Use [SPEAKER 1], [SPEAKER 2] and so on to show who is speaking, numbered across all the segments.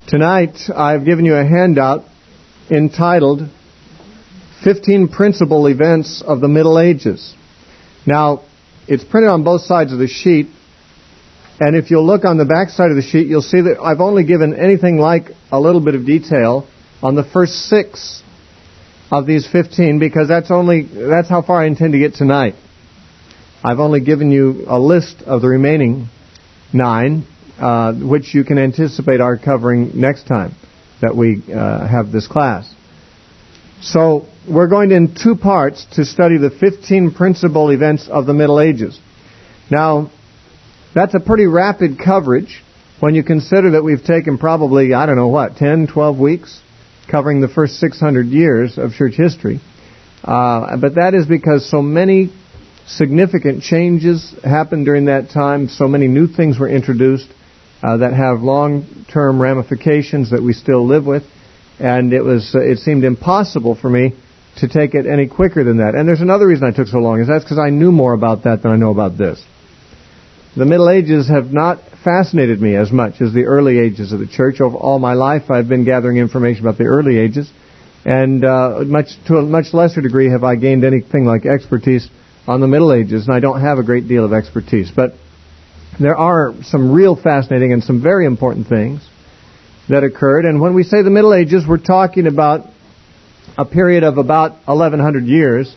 [SPEAKER 1] Tonight, I've given you a handout entitled 15 Principal Events of the Middle Ages. Now, it's printed on both sides of the sheet, and if you'll look on the back side of the sheet, you'll see that I've only given anything like a little bit of detail on the first 6 of these 15, because that's how far I intend to get tonight. I've only given you a list of the remaining 9, which you can anticipate our covering next time that we have this class. So we're going in 2 parts to study the 15 principal events of the Middle Ages. Now, that's a pretty rapid coverage when you consider that we've taken probably, 10, 12 weeks covering the first 600 years of church history. But that is because so many significant changes happened during that time, so many new things were introduced that have long-term ramifications that we still live with, and it seemed impossible for me to take it any quicker than that. And there's another reason I took so long, is that's because I knew more about that than I know about this. The Middle Ages have not fascinated me as much as the early ages of the church. Over all my life, I've been gathering information about the early ages, and to a much lesser degree have I gained anything like expertise on the Middle Ages, and I don't have a great deal of expertise. But there are some real fascinating and some very important things that occurred. And when we say the Middle Ages, we're talking about a period of about 1,100 years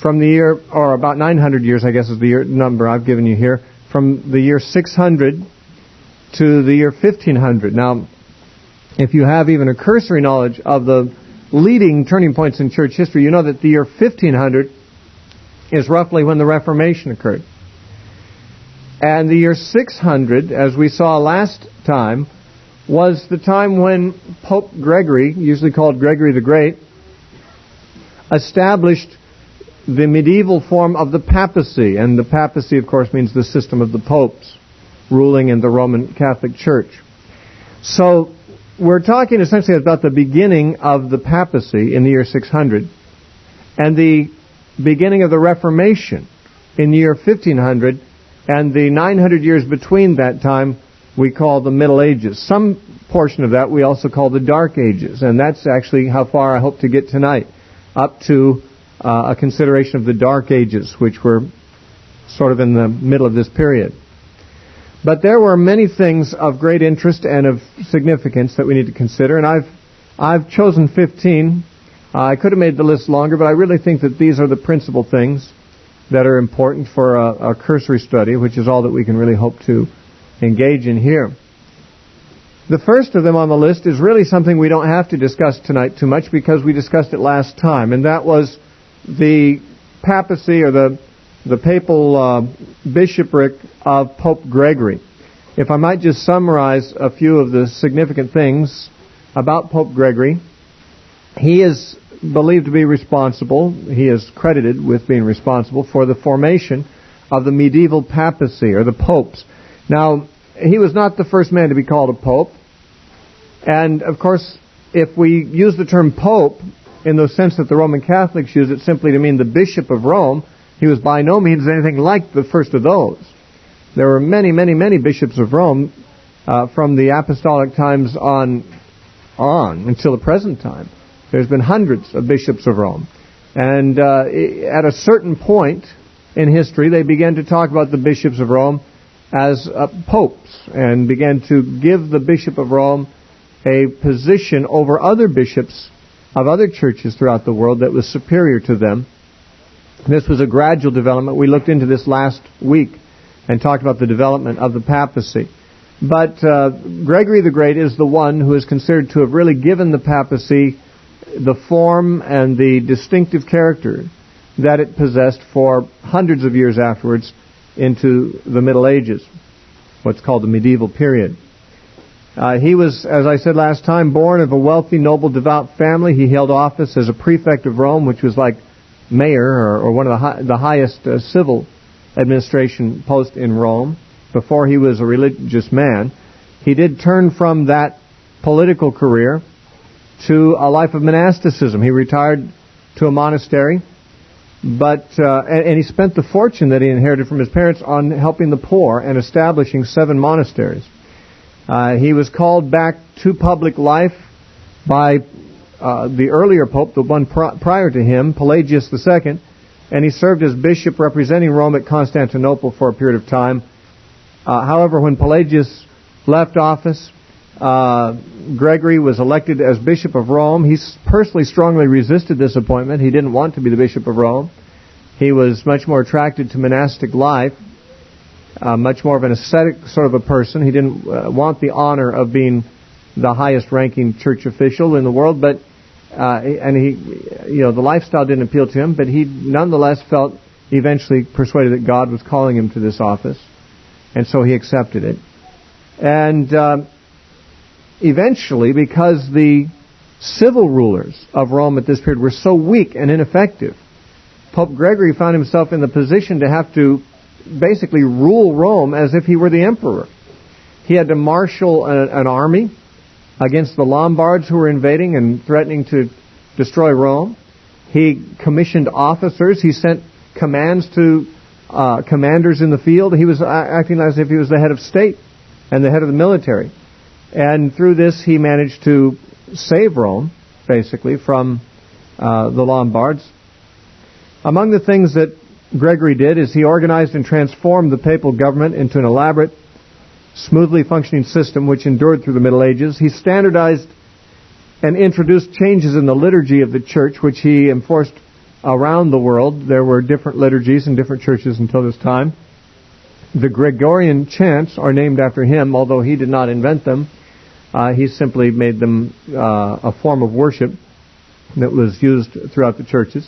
[SPEAKER 1] from the year, or about 900 years, I guess is the year number I've given you here, from the year 600 to the year 1500. Now, if you have even a cursory knowledge of the leading turning points in church history, you know that the year 1500 is roughly when the Reformation occurred. And the year 600, as we saw last time, was the time when Pope Gregory, usually called Gregory the Great, established the medieval form of the papacy. And the papacy, of course, means the system of the popes ruling in the Roman Catholic Church. So we're talking essentially about the beginning of the papacy in the year 600 and the beginning of the Reformation in the year 1500, and the 900 years between that time we call the Middle Ages. Some portion of that we also call the Dark Ages, and that's actually how far I hope to get tonight, up to a consideration of the Dark Ages, which were sort of in the middle of this period. But there were many things of great interest and of significance that we need to consider, and I've chosen 15. I could have made the list longer, but I really think that these are the principal things that are important for a cursory study, which is all that we can really hope to engage in here. The first of them on the list is really something we don't have to discuss tonight too much, because we discussed it last time, and that was the papacy, or the papal bishopric of Pope Gregory. If I might just summarize a few of the significant things about Pope Gregory. He is believed to be responsible, he is credited with being responsible for the formation of the medieval papacy, or the popes. Now, he was not the first man to be called a pope, and of course, if we use the term pope in the sense that the Roman Catholics use it simply to mean the bishop of Rome, he was by no means anything like the first of those. There were many, many, many bishops of Rome from the apostolic times on until the present time. There's been hundreds of bishops of Rome. And at a certain point in history, they began to talk about the bishops of Rome as popes, and began to give the bishop of Rome a position over other bishops of other churches throughout the world that was superior to them. This was a gradual development. We looked into this last week and talked about the development of the papacy. But Gregory the Great is the one who is considered to have really given the papacy the form and the distinctive character that it possessed for hundreds of years afterwards into the Middle Ages, what's called the medieval period. He was, as I said last time, born of a wealthy, noble, devout family. He held office as a prefect of Rome, which was like mayor or one of the highest civil administration post in Rome, before he was a religious man. He did turn from that political career to a life of monasticism. He retired to a monastery, and he spent the fortune that he inherited from his parents on helping the poor and establishing 7 monasteries. He was called back to public life by the earlier pope, the one prior to him, Pelagius II, and he served as bishop representing Rome at Constantinople for a period of time. However, when Pelagius left office, Gregory was elected as Bishop of Rome. He personally strongly resisted this appointment. He didn't want to be the Bishop of Rome. He was much more attracted to monastic life, much more of an ascetic sort of a person. He didn't want the honor of being the highest ranking church official in the world, but the lifestyle didn't appeal to him, but he nonetheless felt eventually persuaded that God was calling him to this office, and so he accepted it. And eventually, because the civil rulers of Rome at this period were so weak and ineffective, Pope Gregory found himself in the position to have to basically rule Rome as if he were the emperor. He had to marshal an army against the Lombards who were invading and threatening to destroy Rome. He commissioned officers. He sent commands to commanders in the field. He was acting as if he was the head of state and the head of the military. And through this, he managed to save Rome, basically, from the Lombards. Among the things that Gregory did is he organized and transformed the papal government into an elaborate, smoothly functioning system which endured through the Middle Ages. He standardized and introduced changes in the liturgy of the church, which he enforced around the world. There were different liturgies in different churches until this time. The Gregorian chants are named after him, although he did not invent them. He simply made them a form of worship that was used throughout the churches.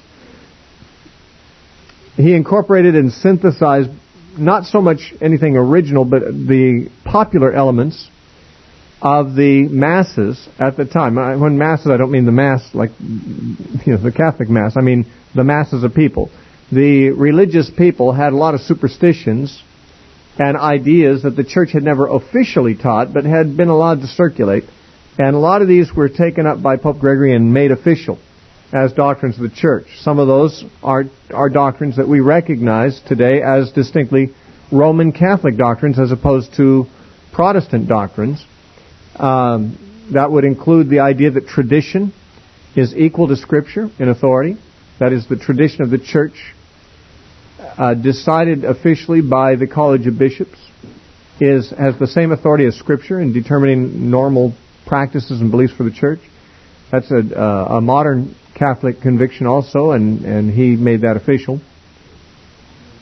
[SPEAKER 1] He incorporated and synthesized not so much anything original, but the popular elements of the masses at the time. When masses, I don't mean the mass like the Catholic Mass. I mean the masses of people. The religious people had a lot of superstitions and ideas that the church had never officially taught, but had been allowed to circulate. And a lot of these were taken up by Pope Gregory and made official as doctrines of the church. Some of those are doctrines that we recognize today as distinctly Roman Catholic doctrines as opposed to Protestant doctrines. That would include the idea that tradition is equal to Scripture in authority. That is, the tradition of the church, decided officially by the College of Bishops, has the same authority as Scripture in determining normal practices and beliefs for the church. That's a modern Catholic conviction also, and he made that official.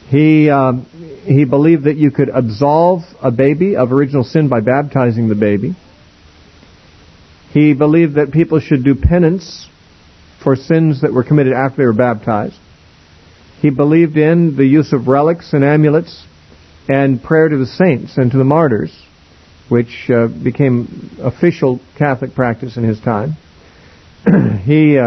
[SPEAKER 1] He believed that you could absolve a baby of original sin by baptizing the baby. He believed that people should do penance for sins that were committed after they were baptized. He believed in the use of relics and amulets and prayer to the saints and to the martyrs, which became official Catholic practice in his time. He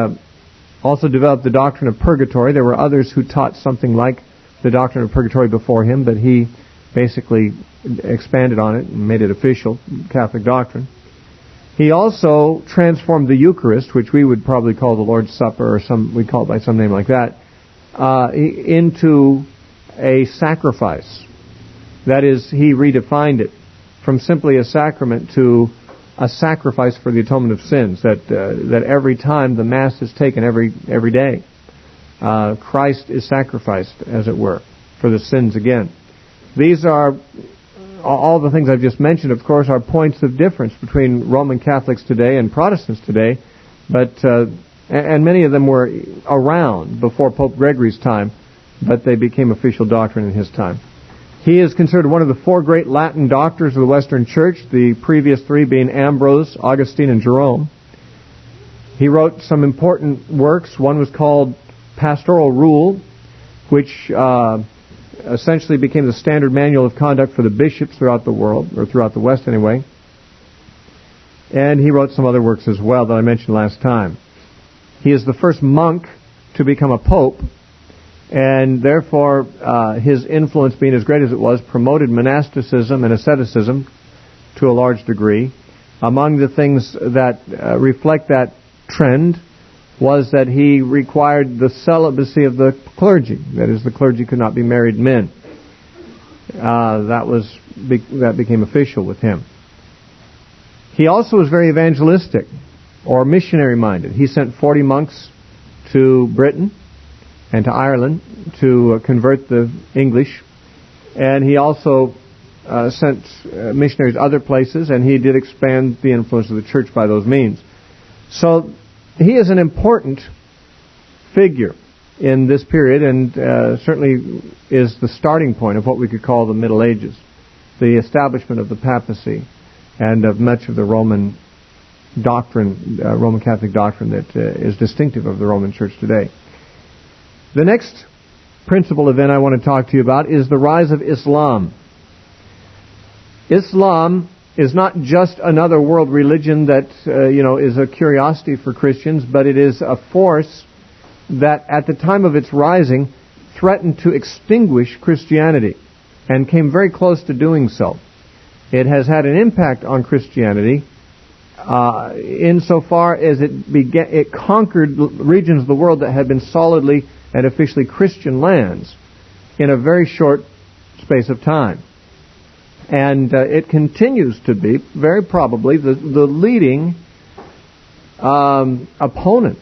[SPEAKER 1] also developed the doctrine of purgatory. There were others who taught something like the doctrine of purgatory before him, but he basically expanded on it and made it official Catholic doctrine. He also transformed the Eucharist, which we would probably call the Lord's Supper, or we'd call it by some name like that, into a sacrifice. That is, he redefined it from simply a sacrament to a sacrifice for the atonement of sins. That every time the Mass is taken, every day, Christ is sacrificed, as it were, for the sins again. These are all the things I've just mentioned, of course, are points of difference between Roman Catholics today and Protestants today, but and many of them were around before Pope Gregory's time, but they became official doctrine in his time. He is considered one of the four great Latin doctors of the Western Church, the previous three being Ambrose, Augustine, and Jerome. He wrote some important works. One was called Pastoral Rule, which essentially became the standard manual of conduct for the bishops throughout the world, or throughout the West anyway. And he wrote some other works as well that I mentioned last time. He is the first monk to become a pope, and therefore his influence, being as great as it was, promoted monasticism and asceticism to a large degree. Among the things that reflect that trend was that he required the celibacy of the clergy. That is, the clergy could not be married men. That became official with him. He also was very evangelistic or missionary-minded. He sent 40 monks to Britain and to Ireland to convert the English. And he also sent missionaries to other places, and he did expand the influence of the church by those means. So he is an important figure in this period, and certainly is the starting point of what we could call the Middle Ages, the establishment of the papacy and of much of the Roman doctrine, Roman Catholic doctrine that is distinctive of the Roman Church today. The next principal event I want to talk to you about is the rise of Islam. Islam is not just another world religion that is a curiosity for Christians, but it is a force that at the time of its rising threatened to extinguish Christianity and came very close to doing so. It has had an impact on Christianity insofar as it conquered regions of the world that had been solidly and officially Christian lands in a very short space of time. And it continues to be, very probably, the leading opponent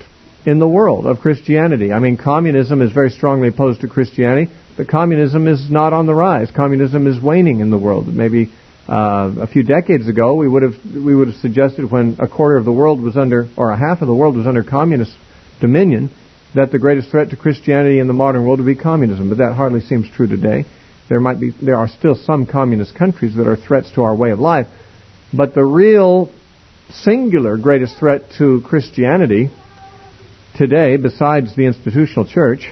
[SPEAKER 1] in the world of Christianity. I mean, communism is very strongly opposed to Christianity, but communism is not on the rise. Communism is waning in the world. Maybe a few decades ago, we would have suggested, when a quarter of the world was under, or a half of the world was under communist dominion, that the greatest threat to Christianity in the modern world would be communism. But that hardly seems true today. There are still some communist countries that are threats to our way of life, but the real singular greatest threat to Christianity today, besides the institutional church,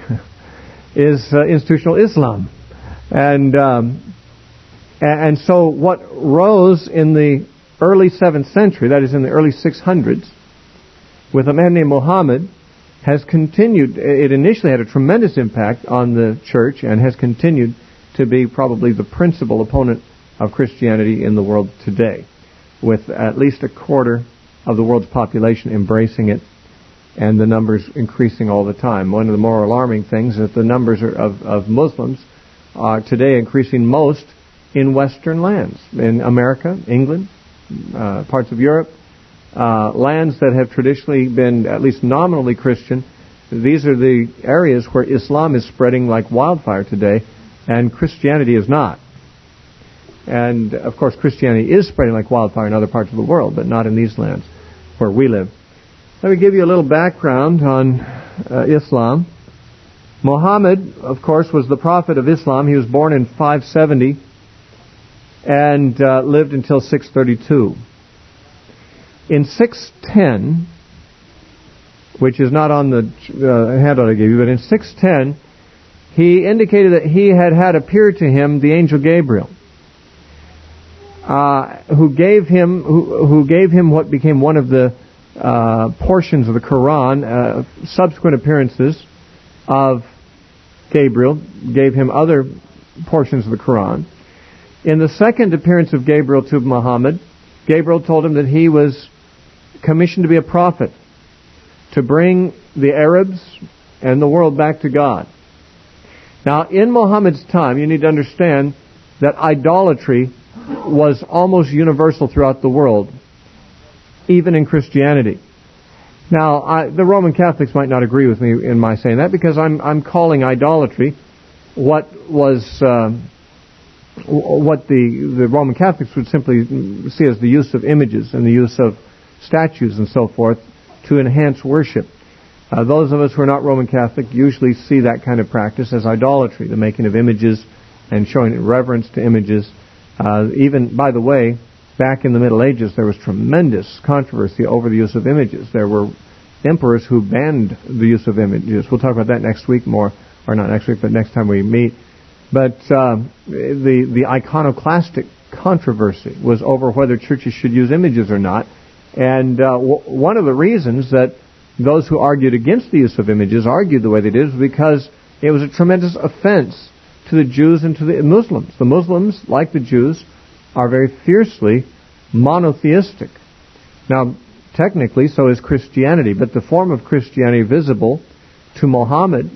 [SPEAKER 1] is institutional Islam. And so what rose in the early 7th century, that is in the early 600s, with a man named Muhammad, has continued. It initially had a tremendous impact on the church and has continued to be probably the principal opponent of Christianity in the world today, with at least a quarter of the world's population embracing it, and the numbers increasing all the time. One of the more alarming things is that the numbers of Muslims are today increasing most in Western lands, in America, England, parts of Europe, lands that have traditionally been at least nominally Christian. These are the areas where Islam is spreading like wildfire today, and Christianity is not. And, of course, Christianity is spreading like wildfire in other parts of the world, but not in these lands where we live. Let me give you a little background on Islam. Muhammad, of course, was the prophet of Islam. He was born in 570 and lived until 632. In 610, which is not on the handout I gave you, but in 610, he indicated that he had appeared to him the angel Gabriel, who gave him what became one of the portions of the Quran. Subsequent appearances of Gabriel gave him other portions of the Quran. In the second appearance of Gabriel to Muhammad, Gabriel told him that he was commissioned to be a prophet, to bring the Arabs and the world back to God. Now, in Muhammad's time, you need to understand that idolatry was almost universal throughout the world, even in Christianity. Now, the Roman Catholics might not agree with me in my saying that, because I'm calling idolatry what the Roman Catholics would simply see as the use of images and the use of statues and so forth to enhance worship. Those of us who are not Roman Catholic usually see that kind of practice as idolatry, the making of images and showing reverence to images. Even, by the way, back in the Middle Ages, there was tremendous controversy over the use of images. There were emperors who banned the use of images. We'll talk about that next week more, or not next week, but next time we meet. But the iconoclastic controversy was over whether churches should use images or not. And one of the reasons that those who argued against the use of images argued the way they did is because it was a tremendous offense to the Jews and to the Muslims. The Muslims, like the Jews, are very fiercely monotheistic. Now, technically, so is Christianity, but the form of Christianity visible to Muhammad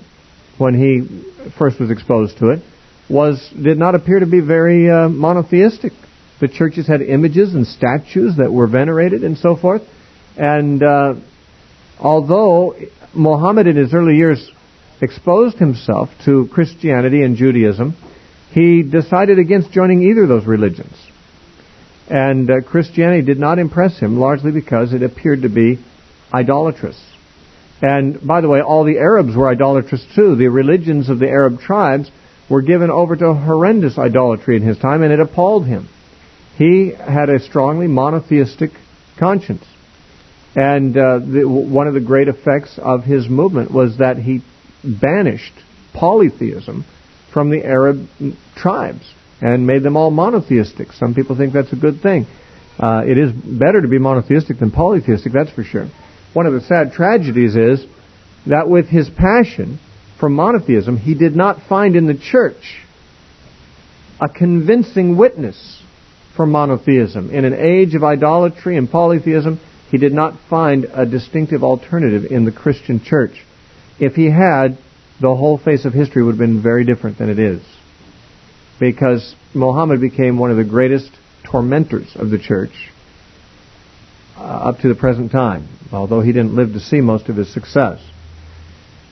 [SPEAKER 1] when he first was exposed to it did not appear to be very monotheistic. The churches had images and statues that were venerated and so forth. And although Muhammad in his early years exposed himself to Christianity and Judaism, he decided against joining either of those religions. And Christianity did not impress him, largely because it appeared to be idolatrous. And, by the way, all the Arabs were idolatrous too. The religions of the Arab tribes were given over to horrendous idolatry in his time, and it appalled him. He had a strongly monotheistic conscience. And one of the great effects of his movement was that he banished polytheism from the Arab tribes and made them all monotheistic. Some people think that's a good thing. It is better to be monotheistic than polytheistic, that's for sure. One of the sad tragedies is that with his passion for monotheism, he did not find in the church a convincing witness for monotheism. In an age of idolatry and polytheism, he did not find a distinctive alternative in the Christian church. If he had, the whole face of history would have been very different than it is. Because Muhammad became one of the greatest tormentors of the church up to the present time, although he didn't live to see most of his success.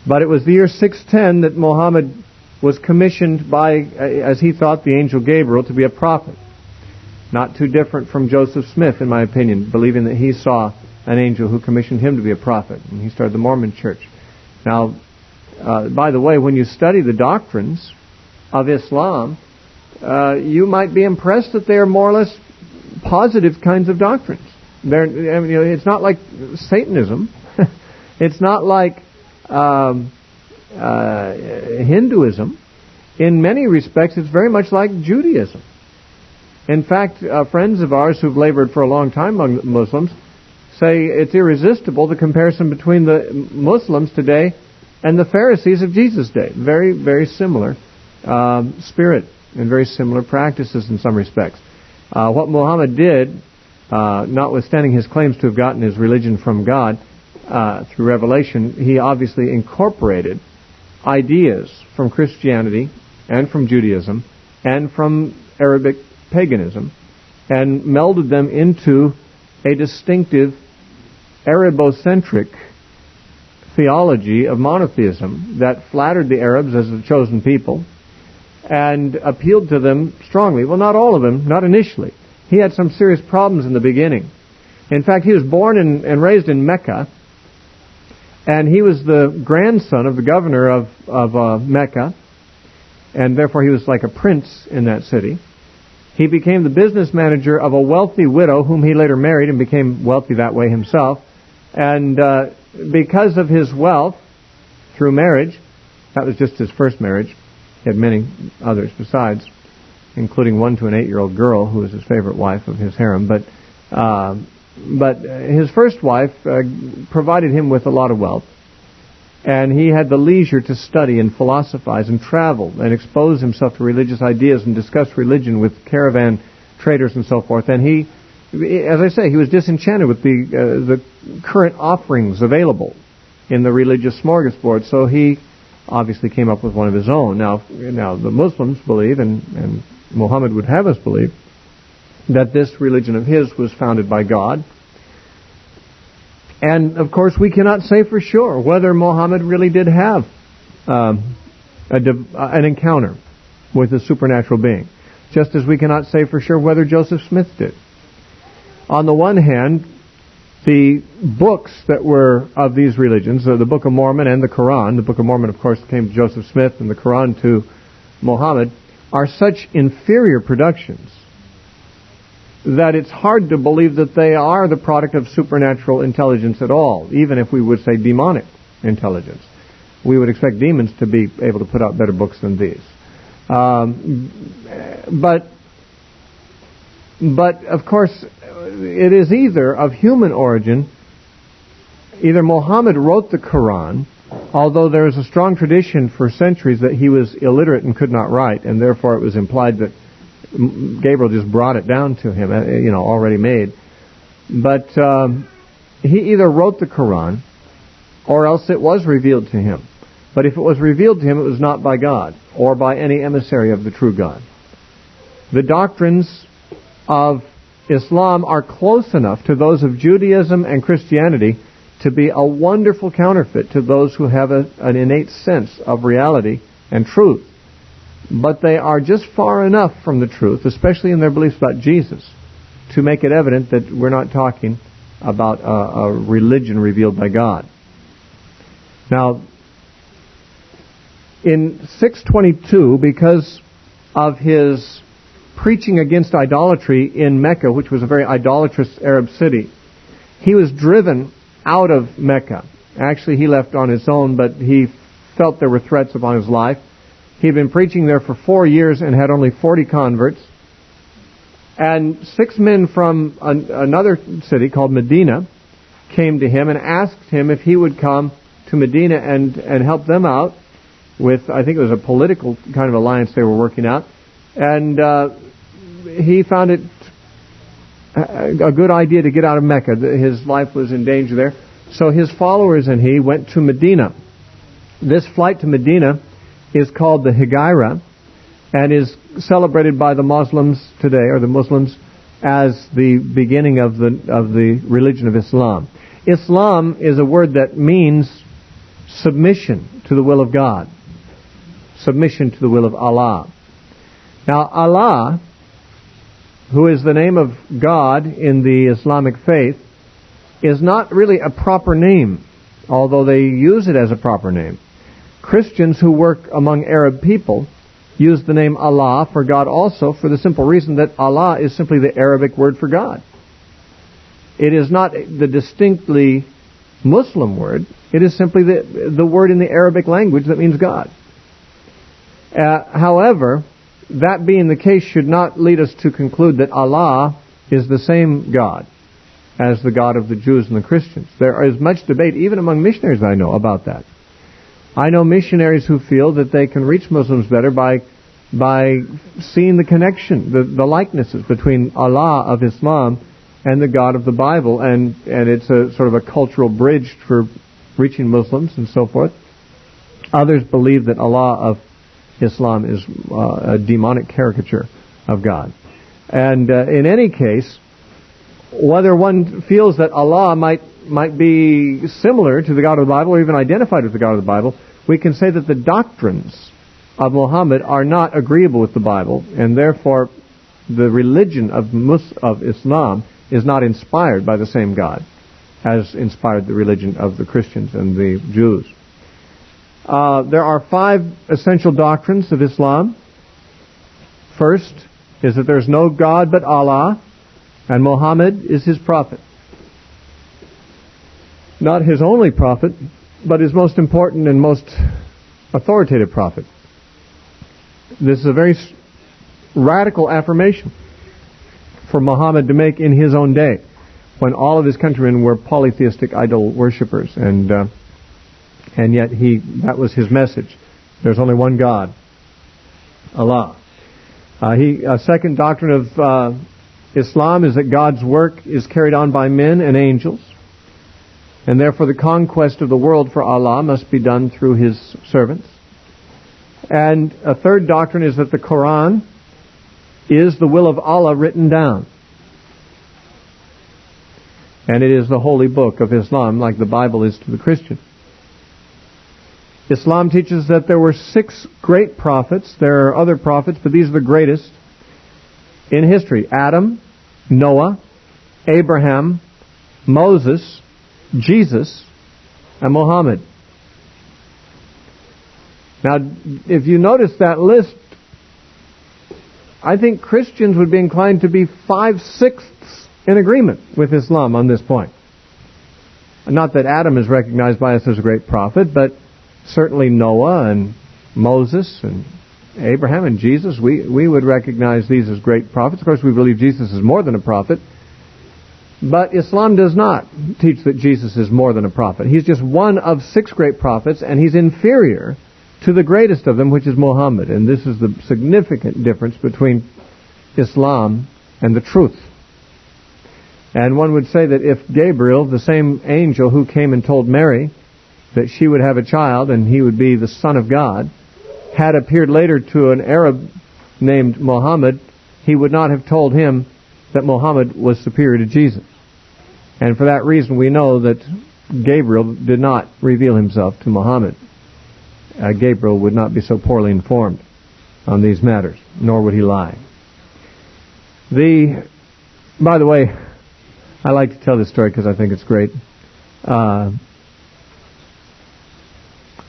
[SPEAKER 1] But it was the year 610 that Muhammad was commissioned by, as he thought, the angel Gabriel to be a prophet. Not too different from Joseph Smith, in my opinion, believing that he saw an angel who commissioned him to be a prophet. And he started the Mormon church. Now, by the way, when you study the doctrines of Islam, you might be impressed that they are more or less positive kinds of doctrines. It's not like Satanism. It's not like Hinduism. In many respects, it's very much like Judaism. In fact, friends of ours who've labored for a long time among Muslims say it's irresistible, the comparison between the Muslims today and the Pharisees of Jesus' day. Very, very similar spirit and very similar practices in some respects. What Muhammad did, notwithstanding his claims to have gotten his religion from God through revelation, he obviously incorporated ideas from Christianity and from Judaism and from Arabic paganism and melded them into a distinctive Arabocentric theology of monotheism that flattered the Arabs as the chosen people and appealed to them strongly. Well, not all of them, not initially. He had some serious problems in the beginning. In fact, he was born and raised in Mecca, and he was the grandson of the governor of Mecca, and therefore he was like a prince in that city. He became the business manager of a wealthy widow whom he later married and became wealthy that way himself. And because of his wealth through marriage, that was just his first marriage. He had many others besides, including one to an 8-year-old girl who was his favorite wife of his harem. But his first wife provided him with a lot of wealth. And he had the leisure to study and philosophize and travel and expose himself to religious ideas and discuss religion with caravan traders and so forth. And he, as I say, he was disenchanted with the current offerings available in the religious smorgasbord. So he obviously came up with one of his own. Now the Muslims believe, and Muhammad would have us believe, that this religion of his was founded by God. And, of course, we cannot say for sure whether Muhammad really did have an encounter with a supernatural being, just as we cannot say for sure whether Joseph Smith did. On the one hand, the books that were of these religions, the Book of Mormon and the Quran, the Book of Mormon, of course, came to Joseph Smith, and the Quran to Muhammad, are such inferior productions that it's hard to believe that they are the product of supernatural intelligence at all, even if we would say demonic intelligence. We would expect demons to be able to put out better books than these. But of course, it is either of human origin. Either Muhammad wrote the Quran, although there is a strong tradition for centuries that he was illiterate and could not write, and therefore it was implied that Gabriel just brought it down to him, already made. But he either wrote the Quran, or else it was revealed to him. But if it was revealed to him, it was not by God, or by any emissary of the true God. The doctrines of Islam are close enough to those of Judaism and Christianity to be a wonderful counterfeit to those who have an innate sense of reality and truth. But they are just far enough from the truth, especially in their beliefs about Jesus, to make it evident that we're not talking about a religion revealed by God. Now, in 622, because of his preaching against idolatry in Mecca, which was a very idolatrous Arab city, he was driven out of Mecca. Actually, he left on his own, but he felt there were threats upon his life. He had been preaching there for 4 years and had only 40 converts. And 6 men from another city called Medina came to him and asked him if he would come to Medina and help them out with, I think it was a political kind of alliance they were working out. And he found it a good idea to get out of Mecca. His life was in danger there. So his followers and he went to Medina. This flight to Medina is called the Hijra and is celebrated by the Muslims today, or the Muslims, as the beginning of the religion of Islam. Islam is a word that means submission to the will of God, submission to the will of Allah. Now, Allah, who is the name of God in the Islamic faith, is not really a proper name, although they use it as a proper name. Christians who work among Arab people use the name Allah for God also, for the simple reason that Allah is simply the Arabic word for God. It is not the distinctly Muslim word. It is simply the word in the Arabic language that means God. However, that being the case should not lead us to conclude that Allah is the same God as the God of the Jews and the Christians. There is much debate, even among missionaries I know, about that. I know missionaries who feel that they can reach Muslims better by seeing the connection, the likenesses between Allah of Islam and the God of the Bible, and it's a sort of a cultural bridge for reaching Muslims and so forth. Others believe that Allah of Islam is a demonic caricature of God. And in any case, whether one feels that Allah might be similar to the God of the Bible or even identified with the God of the Bible, we can say that the doctrines of Muhammad are not agreeable with the Bible, and therefore the religion of Islam is not inspired by the same God as inspired the religion of the Christians and the Jews. There are 5 essential doctrines of Islam. First is that there's no God but Allah, and Muhammad is his prophet. Not his only prophet, but his most important and most authoritative prophet. This is a very radical affirmation for Muhammad to make in his own day, when all of his countrymen were polytheistic idol worshippers, and yet that was his message. There's only one God, Allah. A second doctrine of Islam is that God's work is carried on by men and angels, and therefore the conquest of the world for Allah must be done through his servants. And a third doctrine is that the Quran is the will of Allah written down. And it is the holy book of Islam, like the Bible is to the Christian. Islam teaches that there were 6 great prophets. There are other prophets, but these are the greatest in history. Adam, Noah, Abraham, Moses, Jesus, and Muhammad. Now, if you notice that list, I think Christians would be inclined to be 5/6 in agreement with Islam on this point. Not that Adam is recognized by us as a great prophet, but certainly Noah and Moses and Abraham and Jesus, we would recognize these as great prophets. Of course, we believe Jesus is more than a prophet. But Islam does not teach that Jesus is more than a prophet. He's just one of 6 great prophets, and he's inferior to the greatest of them, which is Muhammad. And this is the significant difference between Islam and the truth. And one would say that if Gabriel, the same angel who came and told Mary that she would have a child and he would be the Son of God, had appeared later to an Arab named Muhammad, he would not have told him that Muhammad was superior to Jesus. And for that reason, we know that Gabriel did not reveal himself to Muhammad. Gabriel would not be so poorly informed on these matters, nor would he lie. By the way, I like to tell this story because I think it's great.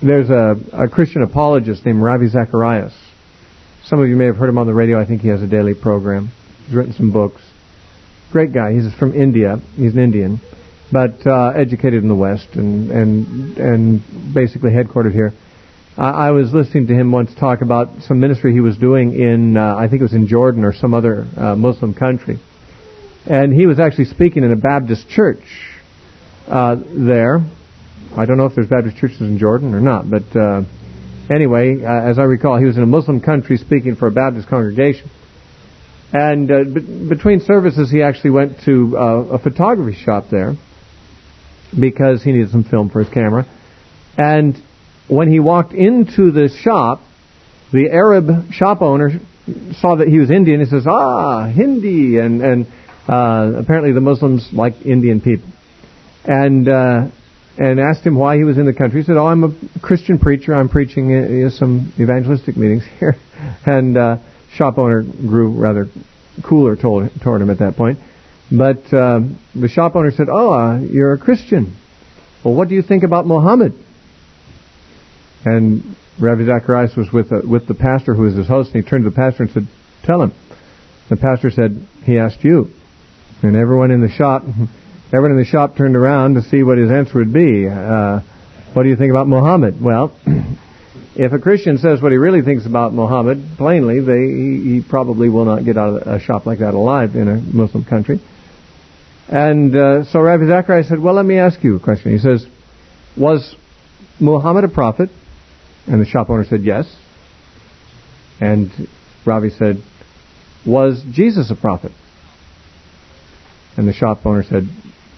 [SPEAKER 1] There's a Christian apologist named Ravi Zacharias. Some of you may have heard him on the radio. I think he has a daily program. He's written some books. Great guy. He's from India. He's an Indian, but educated in the West and basically headquartered here. I was listening to him once talk about some ministry he was doing in, I think it was in Jordan or some other Muslim country. And he was actually speaking in a Baptist church there. I don't know if there's Baptist churches in Jordan or not, but anyway, as I recall, he was in a Muslim country speaking for a Baptist congregation. And between services, he actually went to a photography shop there because he needed some film for his camera. And when he walked into the shop, the Arab shop owner saw that he was Indian. He says, Hindi, and apparently the Muslims like Indian people. And asked him why he was in the country. He said, I'm a Christian preacher. I'm preaching some evangelistic meetings here. And shop owner grew rather cooler toward him at that point. But the shop owner said, you're a Christian. Well, what do you think about Muhammad? And Rabbi Zacharias was with the pastor who was his host, and he turned to the pastor and said, tell him. The pastor said, he asked you. And everyone in the shop turned around to see what his answer would be. What do you think about Muhammad? Well, if a Christian says what he really thinks about Muhammad, plainly, he probably will not get out of a shop like that alive in a Muslim country. And so Rabbi Zacharias said, well, let me ask you a question. He says, was Muhammad a prophet? And the shop owner said, yes. And Ravi said, was Jesus a prophet? And the shop owner said,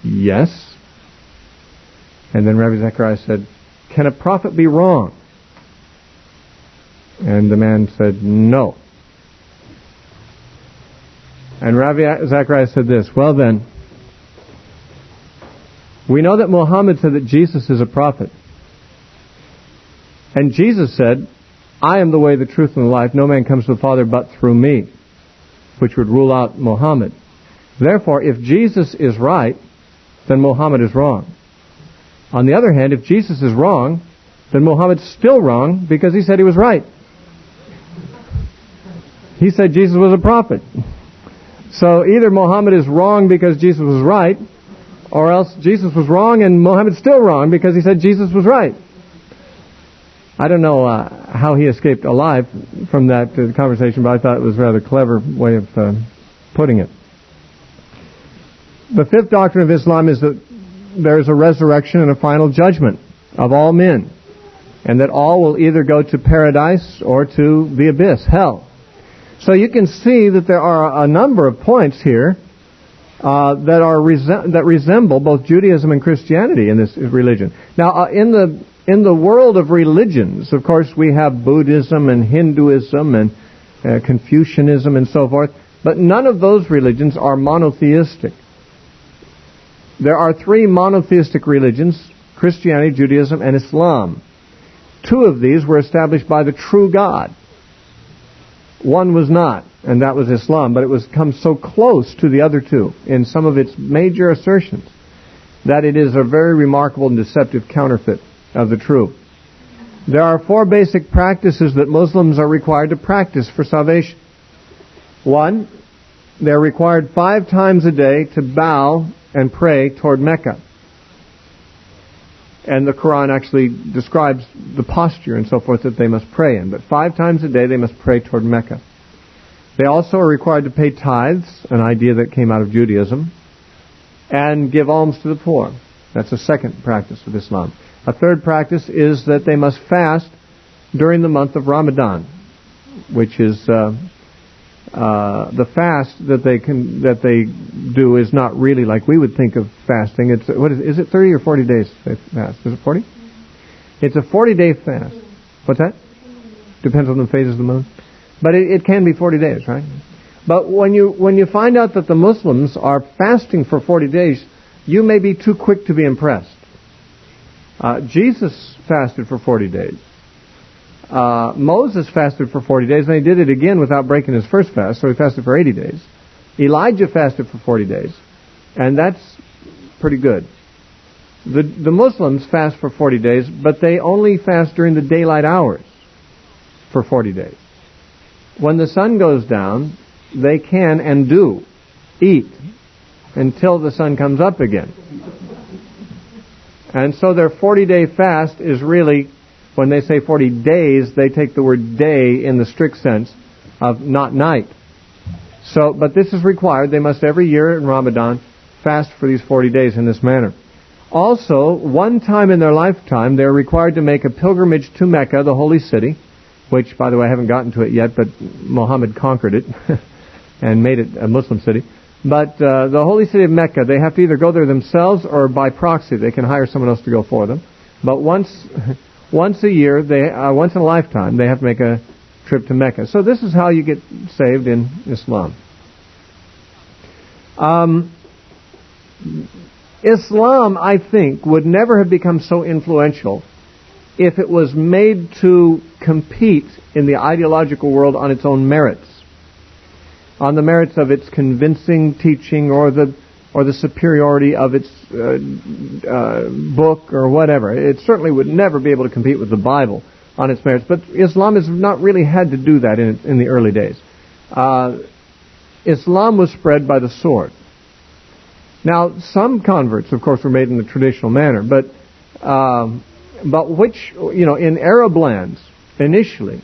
[SPEAKER 1] yes. And then Rabbi Zacharias said, can a prophet be wrong? And the man said, no. And Rabbi Zacharias said this, well then, we know that Muhammad said that Jesus is a prophet. And Jesus said, I am the way, the truth, and the life. No man comes to the Father but through me, which would rule out Muhammad. Therefore, if Jesus is right, then Muhammad is wrong. On the other hand, if Jesus is wrong, then Muhammad's still wrong because he said he was right. He said Jesus was a prophet. So either Muhammad is wrong because Jesus was right, or else Jesus was wrong and Muhammad's still wrong because he said Jesus was right. I don't know how he escaped alive from that conversation, but I thought it was a rather clever way of putting it. The fifth doctrine of Islam is that there is a resurrection and a final judgment of all men, and that all will either go to paradise or to the abyss, hell. So you can see that there are a number of points here that resemble both Judaism and Christianity in this religion. Now, in the world of religions, of course, we have Buddhism and Hinduism and Confucianism and so forth, but none of those religions are monotheistic. There are three monotheistic religions, Christianity, Judaism, and Islam. Two of these were established by the true God. One was not, and that was Islam, but it was come so close to the other two in some of its major assertions that it is a very remarkable and deceptive counterfeit of the true. There are four basic practices that Muslims are required to practice for salvation. One, they're required 5 times a day to bow and pray toward Mecca. And the Quran actually describes the posture and so forth that they must pray in. But 5 times a day they must pray toward Mecca. They also are required to pay tithes, an idea that came out of Judaism, and give alms to the poor. That's a second practice of Islam. A third practice is that they must fast during the month of Ramadan, which is the fast that they do is not really like we would think of fasting. It's is it 30 or 40 days they fast? Is it 40? It's a 40-day fast. What's that? Depends on the phases of the moon. But it can be 40 days, right? But when you find out that the Muslims are fasting for 40 days, you may be too quick to be impressed. Jesus fasted for 40 days. Moses fasted for 40 days, and he did it again without breaking his first fast, so he fasted for 80 days. Elijah fasted for 40 days, and that's pretty good. The Muslims fast for 40 days, but they only fast during the daylight hours for 40 days. When the sun goes down, they can and do eat until the sun comes up again. And so their 40-day fast is really, when they say 40 days, they take the word day in the strict sense of not night. So, but this is required. They must every year in Ramadan fast for these 40 days in this manner. Also, one time in their lifetime, they're required to make a pilgrimage to Mecca, the holy city, which, by the way, I haven't gotten to it yet, but Muhammad conquered it and made it a Muslim city. But the holy city of Mecca, they have to either go there themselves or by proxy. They can hire someone else to go for them. But once a year, once in a lifetime, they have to make a trip to Mecca. So this is how you get saved in Islam. Islam, I think, would never have become so influential if it was made to compete in the ideological world on its own merits, on the merits of its convincing teaching or the superiority of its book or whatever. It certainly would never be able to compete with the Bible on its merits. But Islam has not really had to do that in the early days. Islam was spread by the sword. Now, some converts, of course, were made in the traditional manner, but which, in Arab lands, initially,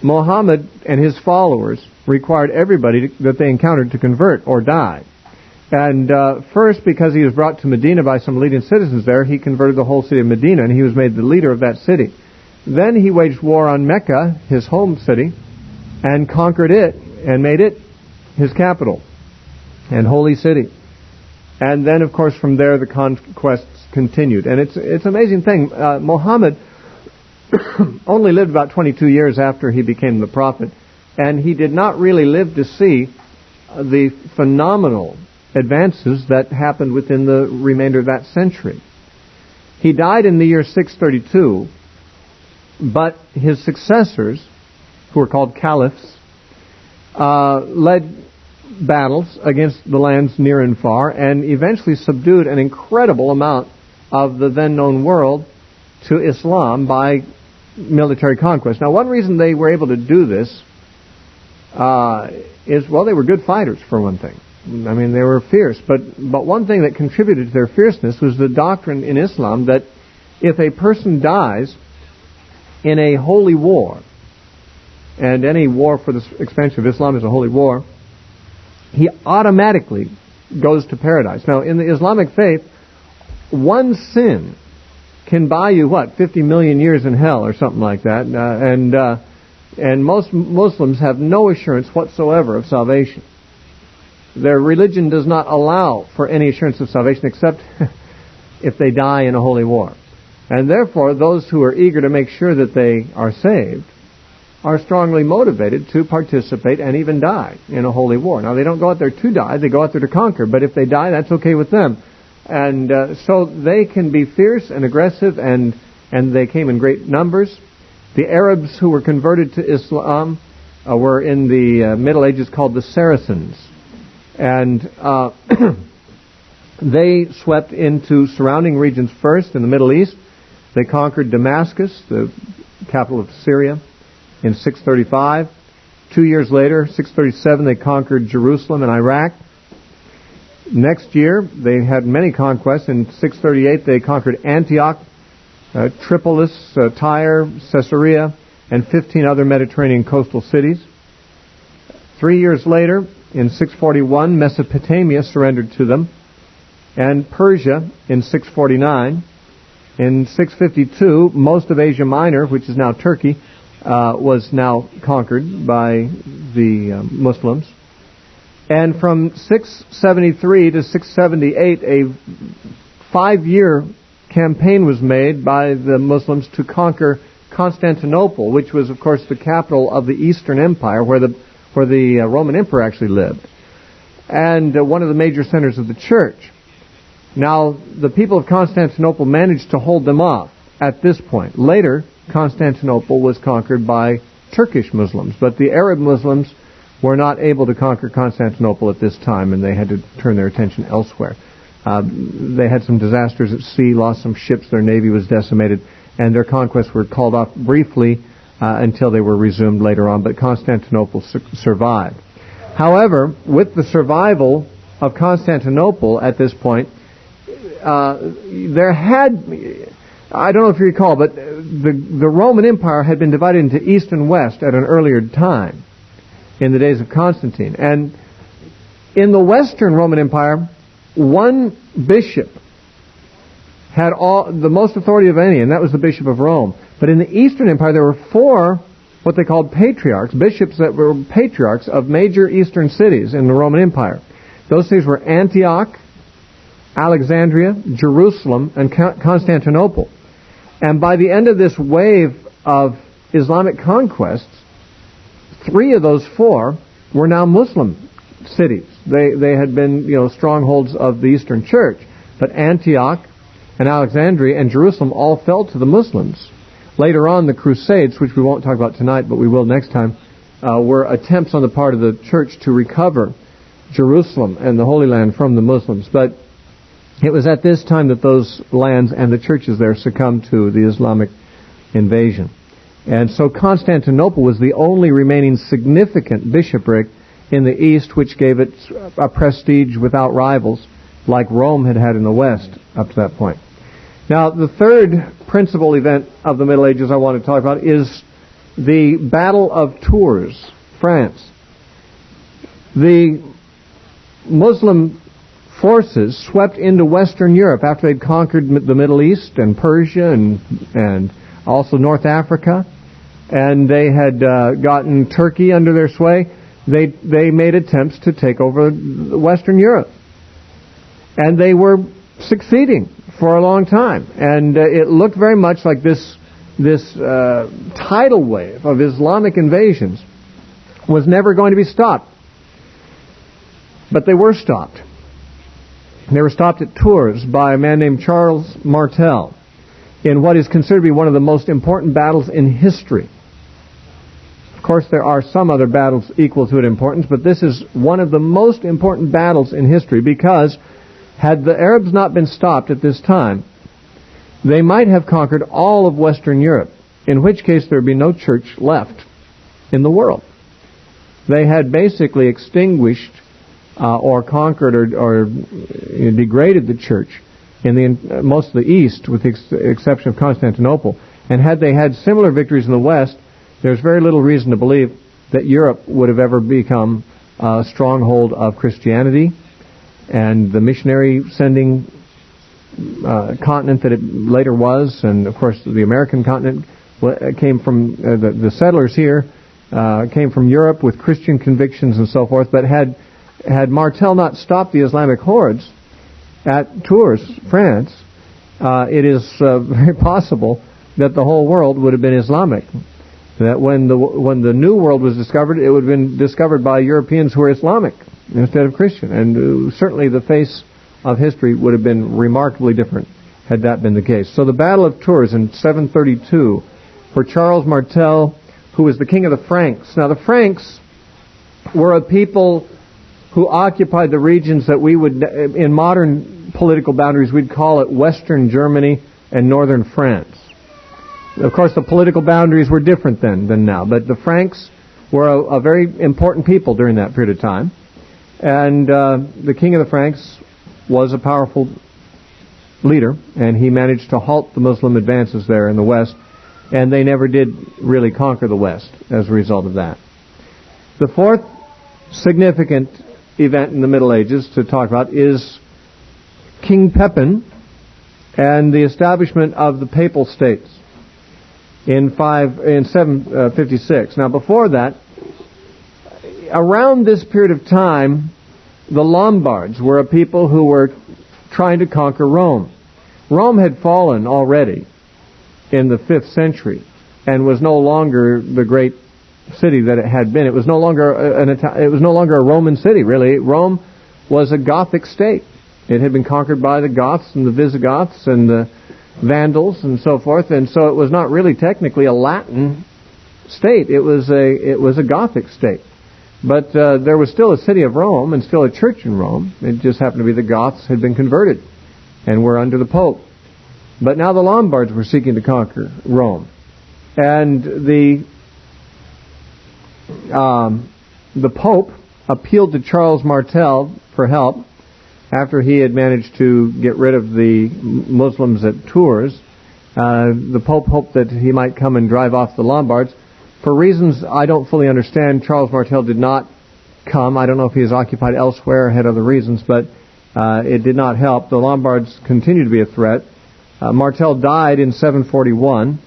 [SPEAKER 1] Muhammad and his followers required everybody that they encountered to convert or die. And first, because he was brought to Medina by some leading citizens there, he converted the whole city of Medina, and he was made the leader of that city. Then he waged war on Mecca, his home city, and conquered it, and made it his capital and holy city. And then, of course, from there the conquests continued. And it's an amazing thing. Muhammad only lived about 22 years after he became the prophet, and he did not really live to see the phenomenal advances that happened within the remainder of that century. He died in the year 632, but his successors, who were called caliphs, led battles against the lands near and far, and eventually subdued an incredible amount of the then known world to Islam by military conquest. Now, one reason they were able to do this is, well, they were good fighters, for one thing. I mean, they were fierce, but one thing that contributed to their fierceness was the doctrine in Islam that if a person dies in a holy war, and any war for the expansion of Islam is a holy war, he automatically goes to paradise. Now, in the Islamic faith, one sin can buy you, 50 million years in hell or something like that, and most Muslims have no assurance whatsoever of salvation. Their religion does not allow for any assurance of salvation except if they die in a holy war. And therefore, those who are eager to make sure that they are saved are strongly motivated to participate and even die in a holy war. Now, they don't go out there to die, they go out there to conquer, but if they die, that's okay with them. And so they can be fierce and aggressive, and they came in great numbers. The Arabs who were converted to Islam were in the Middle Ages called the Saracens. And they swept into surrounding regions first in the Middle East. They conquered Damascus, the capital of Syria, in 635. 2 years later, 637, they conquered Jerusalem and Iraq. Next year, they had many conquests. In 638, they conquered Antioch, Tripolis, Tyre, Caesarea, and 15 other Mediterranean coastal cities. 3 years later, in 641, Mesopotamia surrendered to them, and Persia in 649. In 652, most of Asia Minor, which is now Turkey, was now conquered by the Muslims. And from 673 to 678, a 5-year campaign was made by the Muslims to conquer Constantinople, which was, of course, the capital of the Eastern Empire, where where the Roman Emperor actually lived, and one of the major centers of the church. Now, the people of Constantinople managed to hold them off at this point. Later, Constantinople was conquered by Turkish Muslims, but the Arab Muslims were not able to conquer Constantinople at this time, and they had to turn their attention elsewhere. They had some disasters at sea, lost some ships, their navy was decimated, and their conquests were called off briefly until they were resumed later on, but Constantinople survived. However, with the survival of Constantinople at this point, there had, I don't know if you recall, but the Roman Empire had been divided into East and West at an earlier time, in the days of Constantine. And in the Western Roman Empire, one bishop had the most authority of any, and that was the Bishop of Rome. But in the Eastern Empire, there were 4 what they called patriarchs, bishops that were patriarchs of major Eastern cities in the Roman Empire. Those cities were Antioch, Alexandria, Jerusalem, and Constantinople. And by the end of this wave of Islamic conquests, 3 of those 4 were now Muslim cities. They had been, strongholds of the Eastern Church. But Antioch and Alexandria and Jerusalem all fell to the Muslims. Later on, the Crusades, which we won't talk about tonight, but we will next time, were attempts on the part of the church to recover Jerusalem and the Holy Land from the Muslims. But it was at this time that those lands and the churches there succumbed to the Islamic invasion. And so Constantinople was the only remaining significant bishopric in the East, which gave it a prestige without rivals, like Rome had had in the West up to that point. Now, the third principal event of the Middle Ages I want to talk about is the Battle of Tours, France. The Muslim forces swept into Western Europe after they'd conquered the Middle East and Persia and also North Africa, and they had gotten Turkey under their sway. They made attempts to take over Western Europe, and they were succeeding for a long time. And it looked very much like this tidal wave of Islamic invasions was never going to be stopped. But they were stopped. They were stopped at Tours by a man named Charles Martel in what is considered to be one of the most important battles in history. Of course, there are some other battles equal to it in importance, but this is one of the most important battles in history, because had the Arabs not been stopped at this time, they might have conquered all of Western Europe, in which case there would be no church left in the world. They had basically extinguished or conquered or degraded the church in most of the East, with the exception of Constantinople. And had they had similar victories in the West, there's very little reason to believe that Europe would have ever become a stronghold of Christianity and the missionary sending continent that it later was. And of course, the American continent came from the settlers here came from Europe with Christian convictions and so forth. But had Martel not stopped the Islamic hordes at Tours, France, it is very possible that the whole world would have been Islamic. That when the New World was discovered, it would have been discovered by Europeans who were Islamic instead of Christian. And certainly the face of history would have been remarkably different had that been the case. So the Battle of Tours in 732, for Charles Martel, who was the king of the Franks. Now the Franks were a people who occupied the regions that we would, in modern political boundaries, we'd call it Western Germany and Northern France. Of course, the political boundaries were different then than now, but the Franks were a very important people during that period of time. And the king of the Franks was a powerful leader, and he managed to halt the Muslim advances there in the West, and they never did really conquer the West as a result of that. The fourth significant event in the Middle Ages to talk about is King Pepin and the establishment of the Papal States in 756. Now, before that, around this period of time, the Lombards were a people who were trying to conquer Rome. Rome had fallen already in the 5th century and was no longer the great city that it had been. It was no longer a Roman city, really. Rome was a Gothic state. It had been conquered by the Goths and the Visigoths and the Vandals and so forth, and so it was not really technically a Latin state. It was a Gothic state. But there was still a city of Rome and still a church in Rome. It just happened to be the Goths had been converted and were under the Pope. But now the Lombards were seeking to conquer Rome. And the Pope appealed to Charles Martel for help after he had managed to get rid of the Muslims at Tours. The Pope hoped that he might come and drive off the Lombards. For reasons I don't fully understand, Charles Martel did not come. I don't know if he was occupied elsewhere or had other reasons, but it did not help. The Lombards continued to be a threat. Martel died in 741,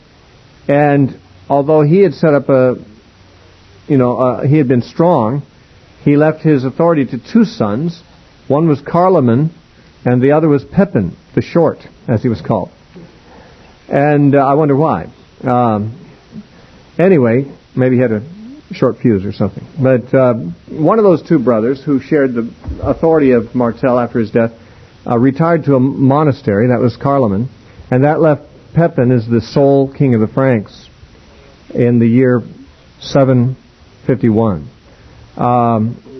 [SPEAKER 1] and although he had set up he had been strong, he left his authority to two sons. One was Charlemagne, and the other was Pepin, the Short, as he was called. And I wonder why. Anyway, maybe he had a short fuse or something. But one of those two brothers who shared the authority of Martel after his death retired to a monastery. That was Charlemagne. And that left Pepin as the sole king of the Franks in the year 751.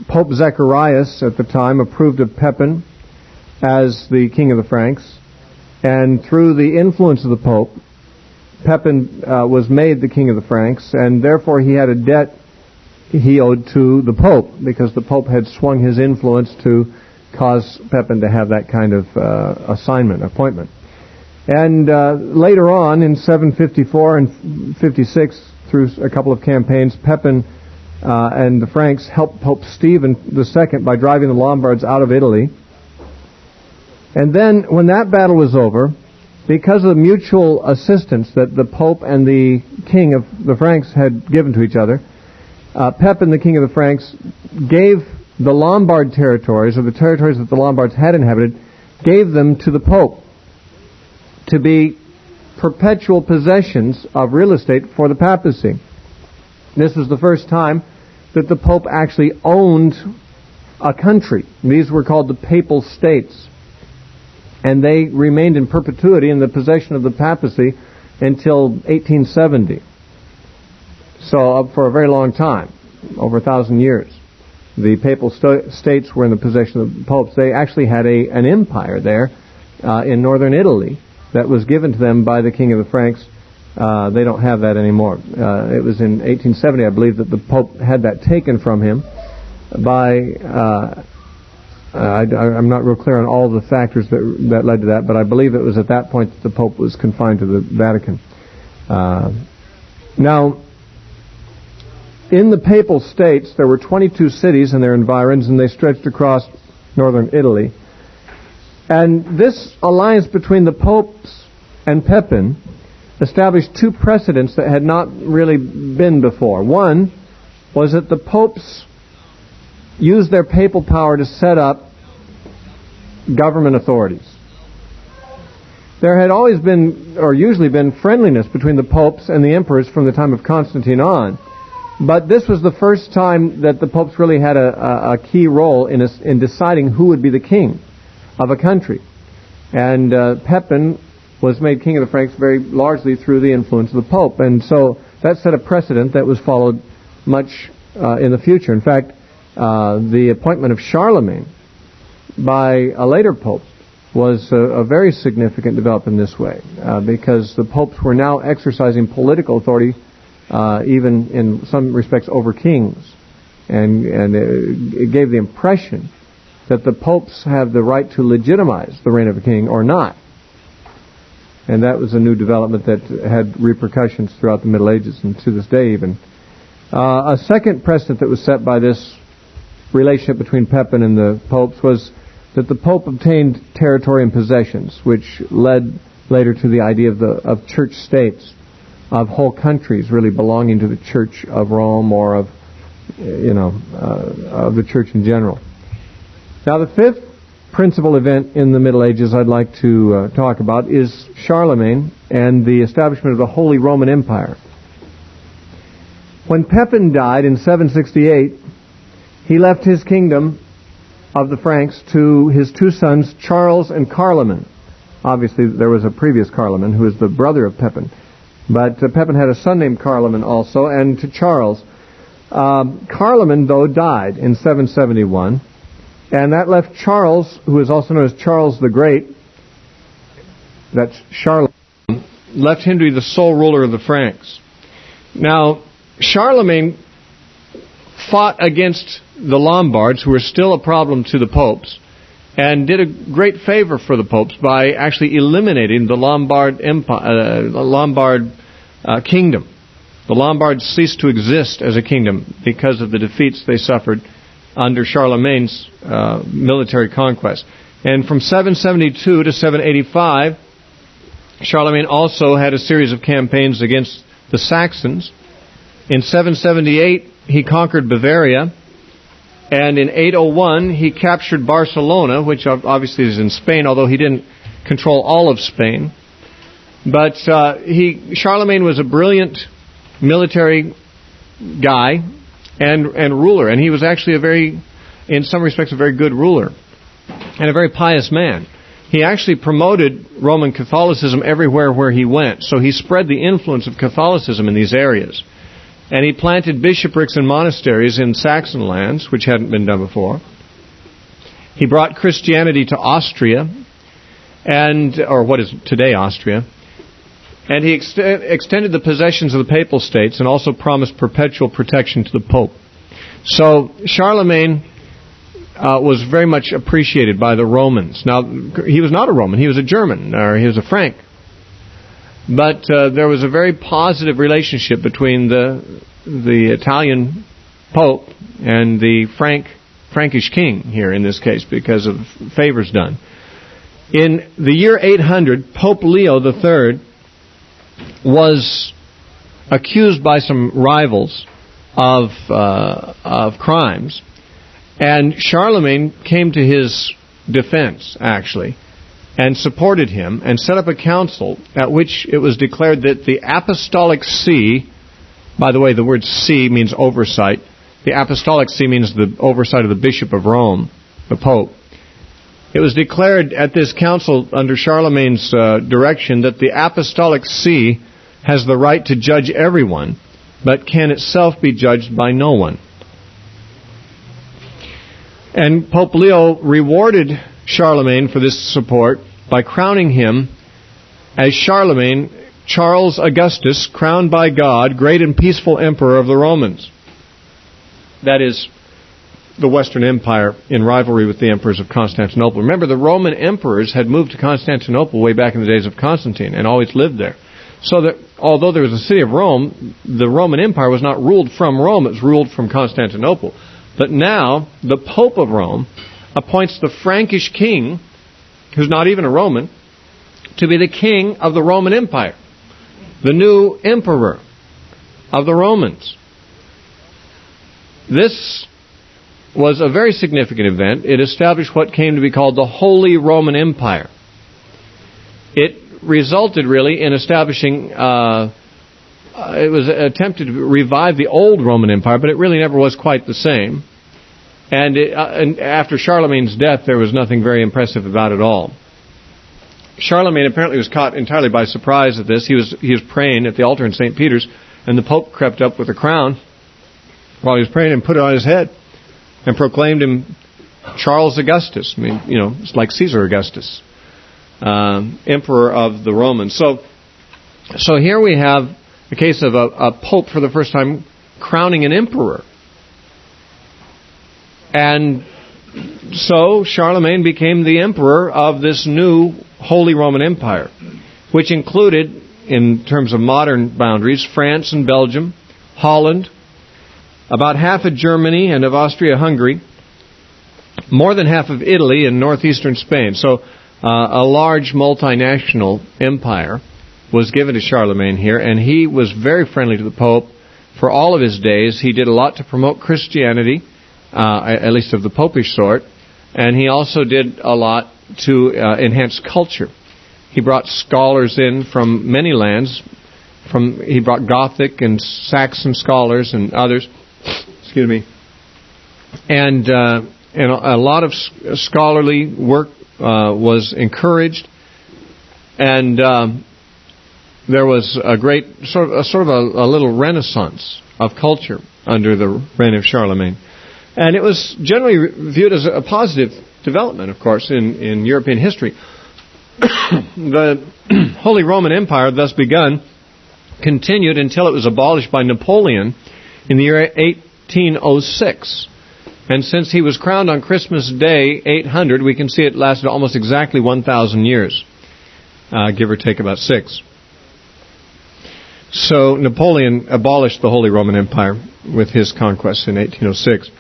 [SPEAKER 1] Pope Zacharias at the time approved of Pepin as the king of the Franks. And through the influence of the Pope, Pepin was made the king of the Franks, and therefore he had a debt he owed to the Pope, because the Pope had swung his influence to cause Pepin to have that kind of appointment. And later on, in 754 and 56, through a couple of campaigns, Pepin and the Franks helped Pope Stephen II by driving the Lombards out of Italy. And then, when that battle was over, because of the mutual assistance that the Pope and the king of the Franks had given to each other, Pepin, the king of the Franks, gave the Lombard territories, or the territories that the Lombards had inhabited, gave them to the Pope to be perpetual possessions of real estate for the papacy. This was the first time that the Pope actually owned a country. These were called the Papal States. And they remained in perpetuity in the possession of the papacy until 1870. So for a very long time, over 1,000 years, the Papal States were in the possession of the popes. They actually had an empire there in northern Italy that was given to them by the king of the Franks. They don't have that anymore. It was in 1870, I believe, that the Pope had that taken from him by... I'm not real clear on all the factors that led to that, but I believe it was at that point that the Pope was confined to the Vatican. Now, in the Papal States, there were 22 cities and their environs, and they stretched across northern Italy. And this alliance between the popes and Pepin established two precedents that had not really been before. One was that the popes used their papal power to set up government authorities. There had always been, or usually been, friendliness between the popes and the emperors from the time of Constantine on. But this was the first time that the popes really had a key role in deciding who would be the king of a country. And Pepin was made king of the Franks very largely through the influence of the Pope. And so that set a precedent that was followed much in the future. In fact, the appointment of Charlemagne by a later pope was a very significant development in this way, because the popes were now exercising political authority, even in some respects over kings, and it gave the impression that the popes have the right to legitimize the reign of a king or not. And that was a new development that had repercussions throughout the Middle Ages and to this day even. A second precedent that was set by this relationship between Pepin and the popes was that the Pope obtained territory and possessions, which led later to the idea of church states, of whole countries really belonging to the Church of Rome or of the Church in general. Now, the fifth principal event in the Middle Ages I'd like to talk about is Charlemagne and the establishment of the Holy Roman Empire. When Pepin died in 768, he left his kingdom of the Franks to his two sons, Charles and Charlemagne. Obviously, there was a previous Charlemagne who was the brother of Pepin. But Pepin had a son named Charlemagne also, and to Charles. Charlemagne, though, died in 771, and that left Charles, who is also known as Charles the Great, that's Charlemagne, left him to be the sole ruler of the Franks. Now, Charlemagne fought against the Lombards, who were still a problem to the popes, and did a great favor for the popes by actually eliminating the Lombard Empire, kingdom. The Lombards ceased to exist as a kingdom because of the defeats they suffered under Charlemagne's military conquest. And from 772 to 785, Charlemagne also had a series of campaigns against the Saxons. In 778, he conquered Bavaria. And in 801, he captured Barcelona, which obviously is in Spain, although he didn't control all of Spain. But Charlemagne was a brilliant military guy and ruler, and he was actually in some respects, a very good ruler and a very pious man. He actually promoted Roman Catholicism everywhere where he went, so he spread the influence of Catholicism in these areas. And he planted bishoprics and monasteries in Saxon lands, which hadn't been done before. He brought Christianity to Austria, or what is today Austria. And he extended the possessions of the Papal States and also promised perpetual protection to the Pope. So Charlemagne was very much appreciated by the Romans. Now, he was not a Roman, he was a German, or he was a Frank. But there was a very positive relationship between the Italian Pope and the Frankish king here in this case because of favors done. In the year 800, Pope Leo III was accused by some rivals of crimes, and Charlemagne came to his defense, actually, and supported him and set up a council at which it was declared that the Apostolic See, by the way, the word see means oversight. The Apostolic See means the oversight of the Bishop of Rome, the Pope. It was declared at this council under Charlemagne's direction that the Apostolic See has the right to judge everyone, but can itself be judged by no one. And Pope Leo rewarded Charlemagne for this support by crowning him as Charlemagne, Charles Augustus, crowned by God, great and peaceful emperor of the Romans. That is, the Western Empire in rivalry with the emperors of Constantinople. Remember, the Roman emperors had moved to Constantinople way back in the days of Constantine and always lived there. So that although there was a city of Rome, the Roman Empire was not ruled from Rome, it was ruled from Constantinople. But now, the Pope of Rome appoints the Frankish king, who's not even a Roman, to be the king of the Roman Empire, the new emperor of the Romans. This was a very significant event. It established what came to be called the Holy Roman Empire. It resulted really in establishing, it was attempted to revive the old Roman Empire, but it really never was quite the same. And after Charlemagne's death, there was nothing very impressive about it all. Charlemagne apparently was caught entirely by surprise at this. He was praying at the altar in St. Peter's, and the Pope crept up with a crown while he was praying and put it on his head and proclaimed him Charles Augustus. I mean, it's like Caesar Augustus, emperor of the Romans. So here we have the case of a pope for the first time crowning an emperor. And so Charlemagne became the emperor of this new Holy Roman Empire, which included, in terms of modern boundaries, France and Belgium, Holland, about half of Germany and of Austria-Hungary, more than half of Italy and northeastern Spain. So a large multinational empire was given to Charlemagne here, and he was very friendly to the Pope for all of his days. He did a lot to promote Christianity, at least of the popish sort, and he also did a lot to enhance culture. He brought scholars in from many lands, He brought Gothic and Saxon scholars and others. Excuse me. And a lot of scholarly work was encouraged, and there was a great sort of a little renaissance of culture under the reign of Charlemagne. And it was generally viewed as a positive development, of course, in European history. The Holy Roman Empire, thus begun, continued until it was abolished by Napoleon in the year 1806. And since he was crowned on Christmas Day, 800, we can see it lasted almost exactly 1,000 years, give or take about 6. So Napoleon abolished the Holy Roman Empire with his conquests in 1806.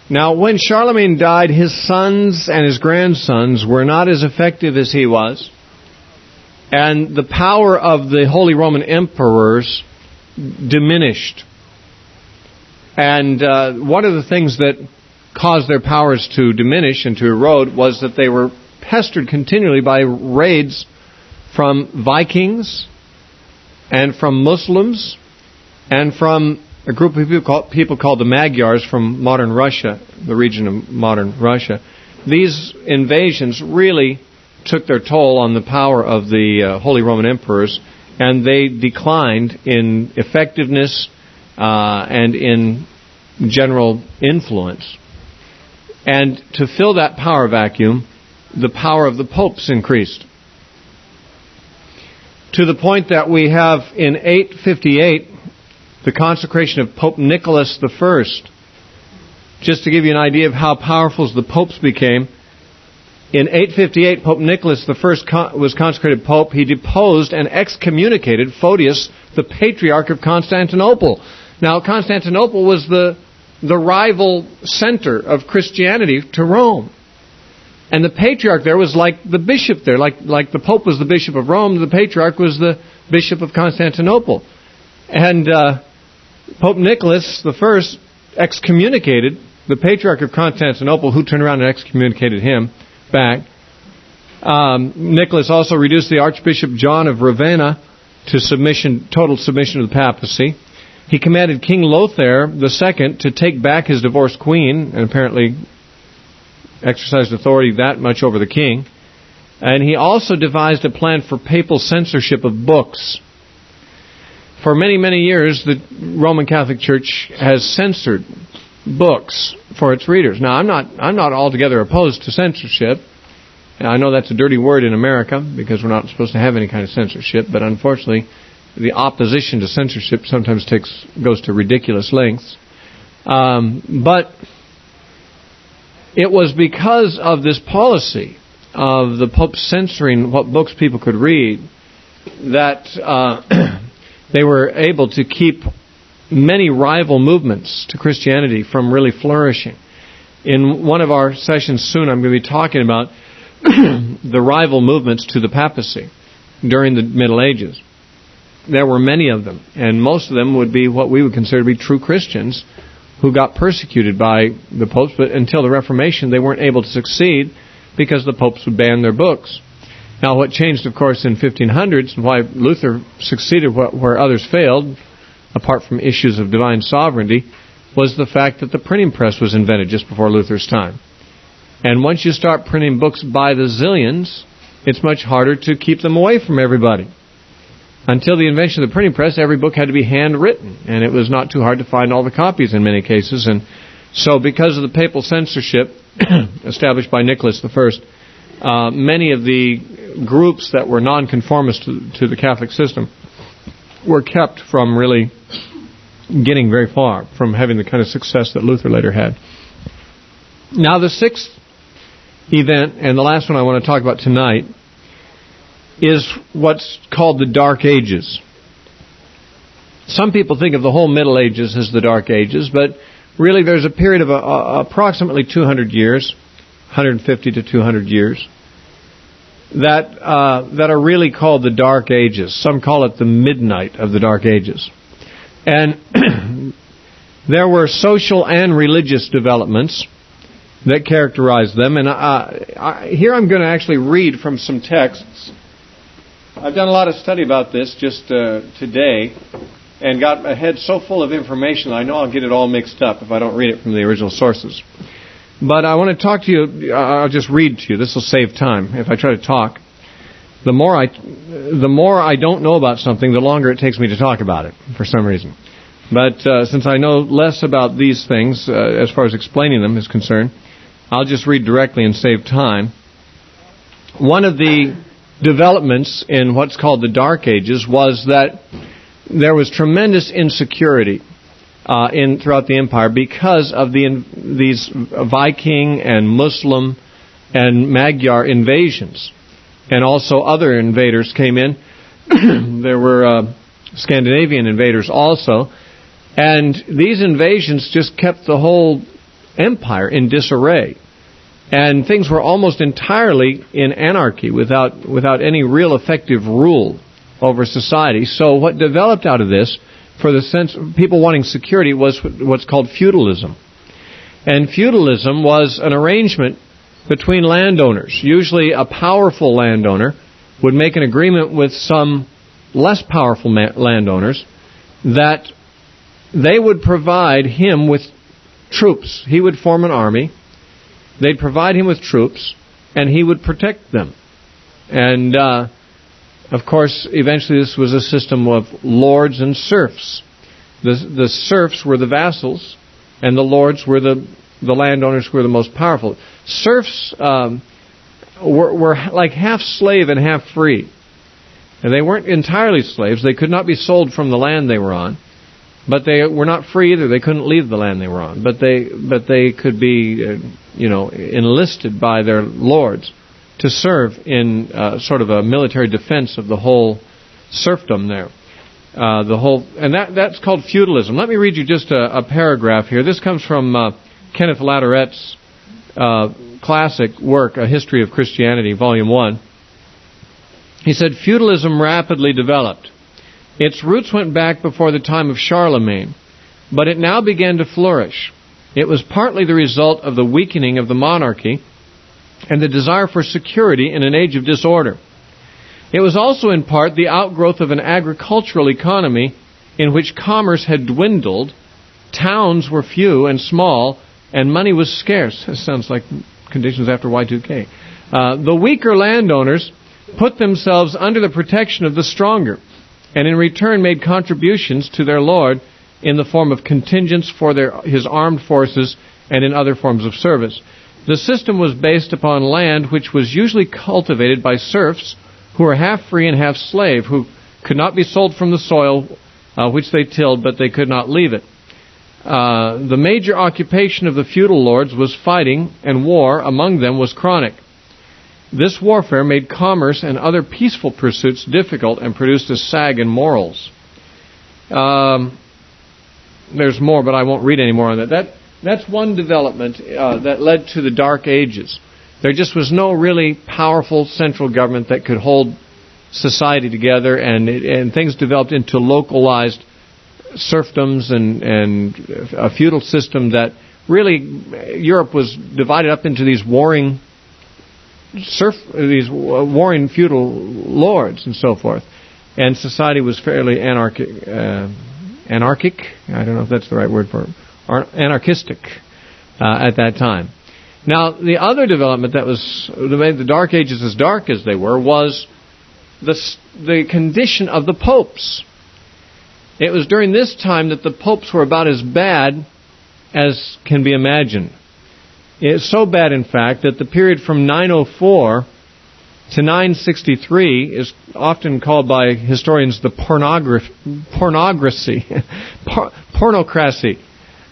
[SPEAKER 1] Now, when Charlemagne died, his sons and his grandsons were not as effective as he was, and the power of the Holy Roman emperors diminished. And one of the things that caused their powers to diminish and to erode was that they were pestered continually by raids from Vikings and from Muslims and from a group of people called the Magyars from modern Russia, the region of modern Russia. These invasions really took their toll on the power of the Holy Roman emperors, and they declined in effectiveness and in general influence. And to fill that power vacuum, the power of the popes increased, to the point that we have in 858 the consecration of Pope Nicholas I. Just to give you an idea of how powerful the popes became, in 858 Pope Nicholas I was consecrated pope. He deposed and excommunicated Photius, the Patriarch of Constantinople. Now, Constantinople was the rival center of Christianity to Rome. And the Patriarch there was like the bishop there. Like the Pope was the Bishop of Rome, the Patriarch was the Bishop of Constantinople. And Pope Nicholas I excommunicated the Patriarch of Constantinople, who turned around and excommunicated him back. Nicholas also reduced the Archbishop John of Ravenna to total submission to the papacy. He commanded King Lothair II to take back his divorced queen, and apparently exercised authority that much over the king. And he also devised a plan for papal censorship of books. For many, many years, the Roman Catholic Church has censored books for its readers. Now, I'm not altogether opposed to censorship. I know that's a dirty word in America because we're not supposed to have any kind of censorship, but unfortunately, the opposition to censorship sometimes goes to ridiculous lengths. But it was because of this policy of the Pope censoring what books people could read that they were able to keep many rival movements to Christianity from really flourishing. In one of our sessions soon, I'm going to be talking about the rival movements to the papacy during the Middle Ages. There were many of them, and most of them would be what we would consider to be true Christians who got persecuted by the popes, but until the Reformation they weren't able to succeed because the popes would ban their books. Now, what changed, of course, in 1500s, and why Luther succeeded where others failed, apart from issues of divine sovereignty, was the fact that the printing press was invented just before Luther's time. And once you start printing books by the zillions, it's much harder to keep them away from everybody. Until the invention of the printing press, every book had to be handwritten, and it was not too hard to find all the copies in many cases. And so because of the papal censorship established by Nicholas I, many of the groups that were nonconformist to the Catholic system were kept from really getting very far, from having the kind of success that Luther later had. Now, the sixth event, and the last one I want to talk about tonight, is what's called the Dark Ages. Some people think of the whole Middle Ages as the Dark Ages, but really there's a period of approximately 200 years, 150 to 200 years, that are really called the Dark Ages. Some call it the midnight of the Dark Ages. And there were social and religious developments that characterized them. And here I'm going to actually read from some texts I've done a lot of study about this just today, and got my head so full of information I know I'll get it all mixed up if I don't read it from the original sources. But I want to talk to you. I'll just read to you. This will save time if I try to talk. The more I don't know about something, the longer it takes me to talk about it for some reason. But since I know less about these things as far as explaining them is concerned, I'll just read directly and save time. One of the developments in what's called the Dark Ages was that there was tremendous insecurity throughout the empire because of these Viking and Muslim and Magyar invasions. And also other invaders came in. There were Scandinavian invaders also. And these invasions just kept the whole empire in disarray. And things were almost entirely in anarchy without any real effective rule over society. So what developed out of this, for the sense of people wanting security, was what's called feudalism. And feudalism was an arrangement between landowners. Usually a powerful landowner would make an agreement with some less powerful landowners that they would provide him with troops. He would form an army. They'd provide him with troops, and he would protect them. And, of course, eventually this was a system of lords and serfs. The serfs were the vassals, and the lords were the landowners who were the most powerful. Serfs were like half slave and half free. And they weren't entirely slaves. They could not be sold from the land they were on. But they were not free either. They couldn't leave the land they were on. But they could be, enlisted by their lords to serve in sort of a military defense of the whole serfdom there. And that's called feudalism. Let me read you just a paragraph here. This comes from Kenneth Latourrette's classic work, A History of Christianity, Volume 1. He said, "Feudalism rapidly developed. Its roots went back before the time of Charlemagne, but it now began to flourish. It was partly the result of the weakening of the monarchy and the desire for security in an age of disorder. It was also in part the outgrowth of an agricultural economy in which commerce had dwindled, towns were few and small, and money was scarce." This sounds like conditions after Y2K. "The weaker landowners put themselves under the protection of the stronger, and in return made contributions to their lord in the form of contingents for his armed forces and in other forms of service. The system was based upon land which was usually cultivated by serfs who were half free and half slave, who could not be sold from the soil which they tilled, but they could not leave it. The major occupation of the feudal lords was fighting, and war among them was chronic. This warfare made commerce and other peaceful pursuits difficult and produced a sag in morals." There's more, but I won't read any more on that. That's one development that led to the Dark Ages. There just was no really powerful central government that could hold society together, and things developed into localized serfdoms and a feudal system that really Europe was divided up into these warring feudal lords and so forth, and society was fairly anarchic. I don't know if that's the right word for it. Anarchistic at that time. Now, the other development that made the Dark Ages as dark as they were was the condition of the popes. It was during this time that the popes were about as bad as can be imagined. It's so bad, in fact, that the period from 904 to 963 is often called by historians the pornocracy,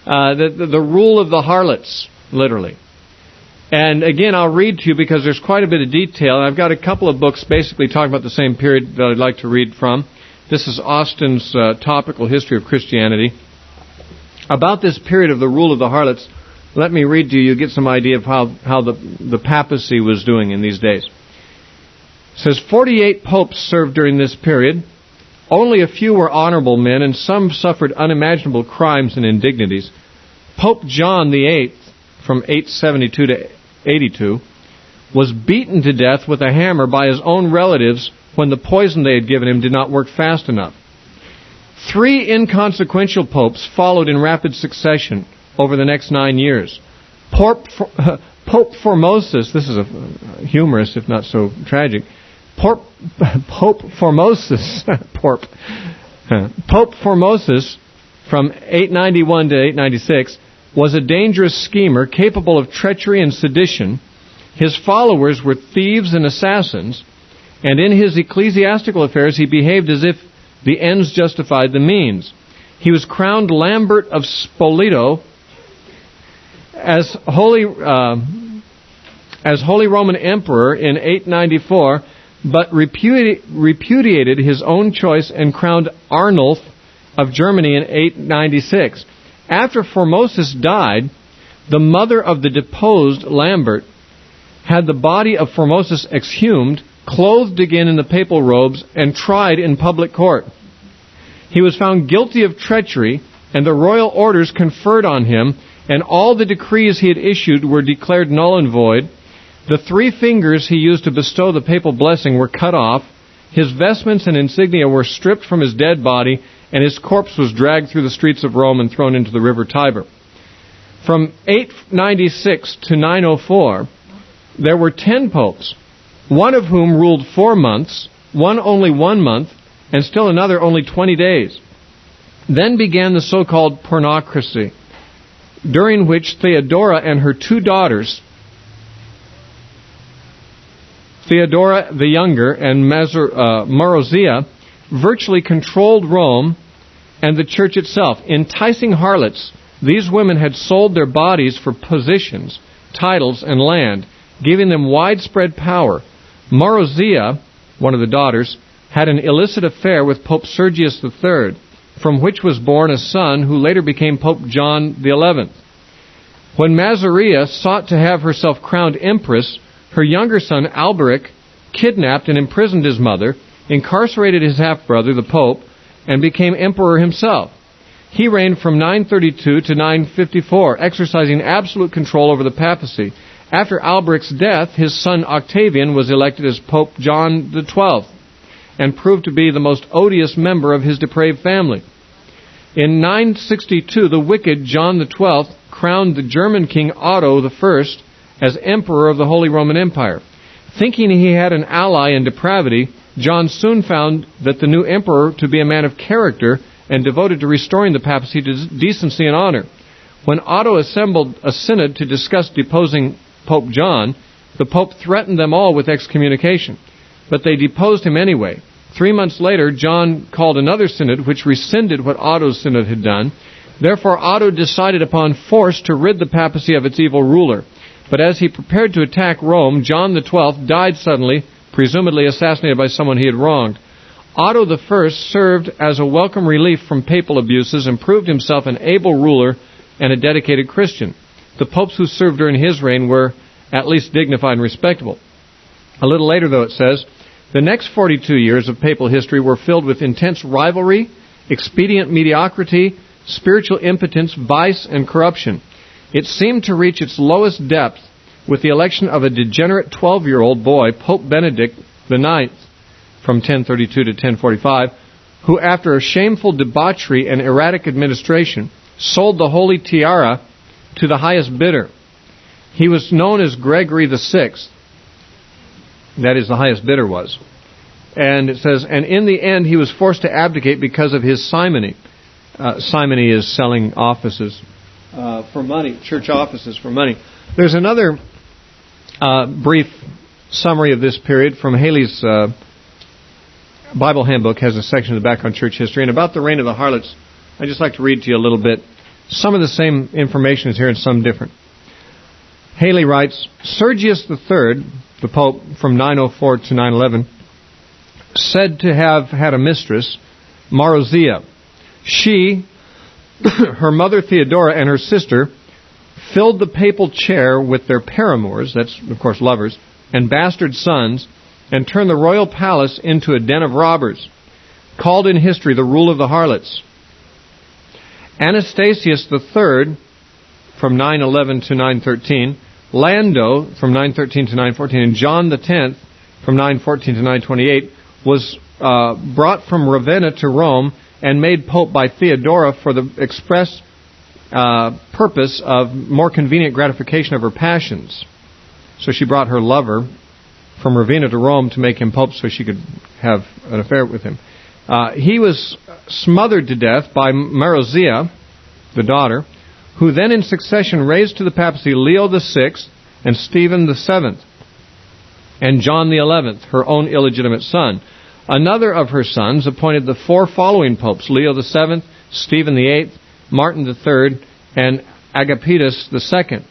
[SPEAKER 1] the rule of the harlots, literally. And again, I'll read to you because there's quite a bit of detail. And I've got a couple of books basically talking about the same period that I'd like to read from. This is Austin's Topical History of Christianity. About this period of the rule of the harlots, let me read to you. You get some idea of how the papacy was doing in these days. It says, 48 popes served during this period. Only a few were honorable men, and some suffered unimaginable crimes and indignities. Pope John VIII, from 872 to 82, was beaten to death with a hammer by his own relatives
[SPEAKER 2] when the poison they had given him did not work fast enough. 3 inconsequential popes followed in rapid succession over the next 9 years. Pope Formosus, this is a humorous if not so tragic, Pope Formosus, Pope Formosus from 891 to 896 was a dangerous schemer capable of treachery and sedition. His followers were thieves and assassins, and in his ecclesiastical affairs he behaved as if the ends justified the means. He was crowned Lambert of Spoleto as Holy Roman Emperor in 894, but repudiated his own choice and crowned Arnulf of Germany in 896. After Formosus died, the mother of the deposed Lambert had the body of Formosus exhumed, clothed again in the papal robes, and tried in public court. He was found guilty of treachery, and the royal orders conferred on him, and all the decrees he had issued were declared null and void. The 3 fingers he used to bestow the papal blessing were cut off. His vestments and insignia were stripped from his dead body, and his corpse was dragged through the streets of Rome and thrown into the river Tiber. From 896 to 904, there were 10 popes, one of whom ruled 4 months, one only 1 month, and still another only 20 days. Then began the so-called pornocracy, during which Theodora and her 2 daughters, Theodora the Younger and Marozia, virtually controlled Rome and the church itself. Enticing harlots, these women had sold their bodies for positions, titles, and land, giving them widespread power. Marozia, one of the daughters, had an illicit affair with Pope Sergius III, from which was born a son who later became Pope John XI. When Mazaria sought to have herself crowned empress, her younger son Alberic kidnapped and imprisoned his mother, incarcerated his half-brother, the Pope, and became emperor himself. He reigned from 932 to 954, exercising absolute control over the papacy. After Alberic's death, his son Octavian was elected as Pope John XII, and proved to be the most odious member of his depraved family. In 962, the wicked John XII crowned the German king Otto I as emperor of the Holy Roman Empire. Thinking he had an ally in depravity, John soon found that the new emperor to be a man of character and devoted to restoring the papacy to decency and honor. When Otto assembled a synod to discuss deposing Pope John, the Pope threatened them all with excommunication, but they deposed him anyway. 3 months later, John called another synod, which rescinded what Otto's synod had done. Therefore, Otto decided upon force to rid the papacy of its evil ruler. But as he prepared to attack Rome, John XII died suddenly, presumably assassinated by someone he had wronged. Otto I served as a welcome relief from papal abuses and proved himself an able ruler and a dedicated Christian. The popes who served during his reign were at least dignified and respectable. A little later, though, it says, the next 42 years of papal history were filled with intense rivalry, expedient mediocrity, spiritual impotence, vice, and corruption. It seemed to reach its lowest depth with the election of a degenerate 12-year-old boy, Pope Benedict IX, from 1032 to 1045, who, after a shameful debauchery and erratic administration, sold the holy tiara to the highest bidder. He was known as Gregory VI. That is, the highest bidder was. And it says, and in the end he was forced to abdicate because of his simony. Simony is selling offices for money, church offices for money. There's another brief summary of this period from Haley's Bible Handbook, has a section in the back on church history. And about the reign of the harlots, I'd just like to read to you a little bit. Some of the same information is here and some different. Haley writes, Sergius III, the Pope from 904 to 911, said to have had a mistress, Marozia. She, her mother Theodora, and her sister filled the papal chair with their paramours, that's of course lovers, and bastard sons, and turned the royal palace into a den of robbers, called in history the rule of the harlots. Anastasius III, from 911 to 913, Lando, from 913 to 914, and John X, from 914 to 928, was brought from Ravenna to Rome and made Pope by Theodora for the express purpose of more convenient gratification of her passions. So she brought her lover from Ravenna to Rome to make him Pope so she could have an affair with him. He was smothered to death by Marozia, the daughter, who then in succession raised to the papacy Leo VI and Stephen VII and John XI, her own illegitimate son. Another of her sons appointed the 4 following popes, Leo VII, Stephen VIII, Martin III, and Agapetus II.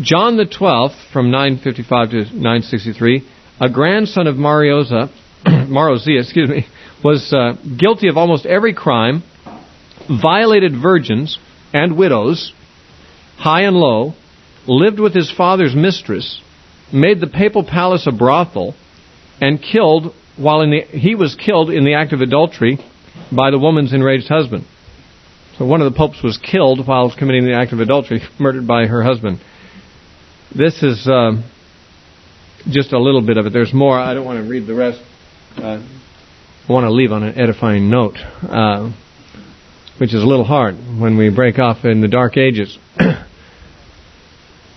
[SPEAKER 2] John XII, from 955 to 963, a grandson of Marozia, was guilty of almost every crime, violated virgins and widows, high and low, lived with his father's mistress, made the papal palace a brothel, and killed he was killed in the act of adultery by the woman's enraged husband. So one of the popes was killed while committing the act of adultery, murdered by her husband. This is just a little bit of it. There's more. I don't want to read the rest. I want to leave on an edifying note, which is a little hard when we break off in the Dark Ages.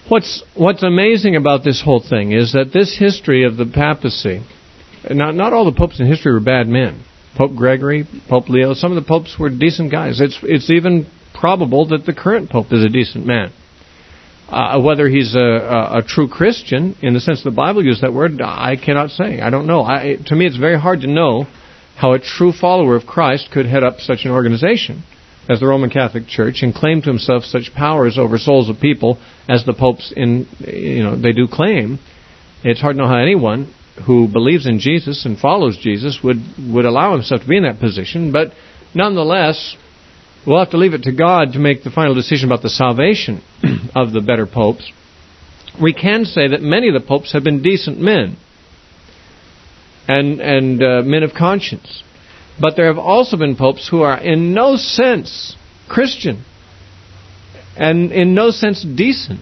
[SPEAKER 2] What's amazing about this whole thing is that this history of the papacy, not all the popes in history were bad men. Pope Gregory, Pope Leo, some of the popes were decent guys. It's even probable that the current pope is a decent man. Whether he's a true Christian, in the sense the Bible used that word, I cannot say. I don't know. To me, it's very hard to know how a true follower of Christ could head up such an organization as the Roman Catholic Church and claim to himself such powers over souls of people as the popes they do claim. It's hard to know how anyone who believes in Jesus and follows Jesus would allow himself to be in that position, but nonetheless, we'll have to leave it to God to make the final decision about the salvation of the better popes. We can say that many of the popes have been decent men and men of conscience. But there have also been popes who are in no sense Christian and in no sense decent.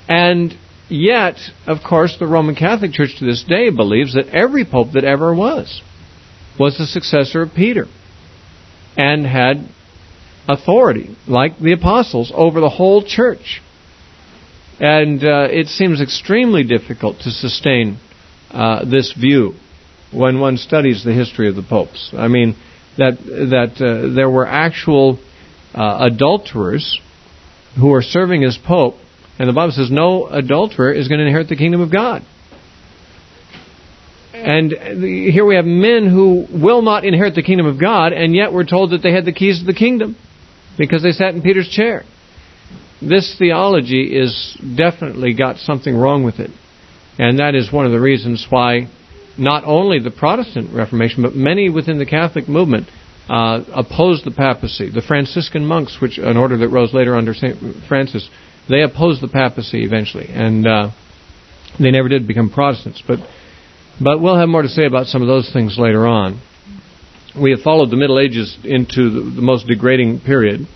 [SPEAKER 2] And yet, of course, the Roman Catholic Church to this day believes that every pope that ever was the successor of Peter and had authority, like the apostles, over the whole church. And it seems extremely difficult to sustain this view when one studies the history of the popes. I mean, that there were actual adulterers who were serving as pope, and the Bible says no adulterer is going to inherit the kingdom of God. And here we have men who will not inherit the kingdom of God, and yet we're told that they had the keys to the kingdom because they sat in Peter's chair. This theology is definitely got something wrong with it. And that is one of the reasons why not only the Protestant Reformation, but many within the Catholic movement opposed the papacy. The Franciscan monks, which an order that rose later under St. Francis, they opposed the papacy eventually. And they never did become Protestants. But we'll have more to say about some of those things later on. We have followed the Middle Ages into the most degrading period.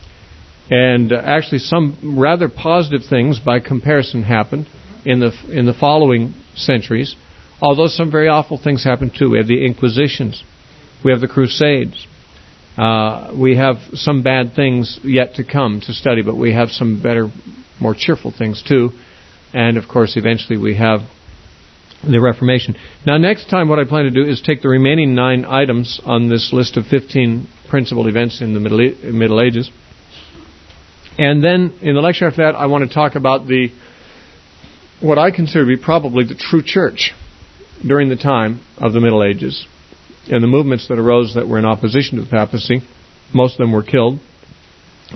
[SPEAKER 2] And actually some rather positive things by comparison happened in the following centuries, although some very awful things happened too. We have the Inquisitions. We have the Crusades. We have some bad things yet to come to study, but we have some better, more cheerful things too. And of course, eventually we have the Reformation. Now, next time what I plan to do is take the remaining 9 items on this list of 15 principal events in the Middle Ages. And then, in the lecture after that, I want to talk about what I consider to be probably the true church during the time of the Middle Ages, and the movements that arose that were in opposition to the papacy. Most of them were killed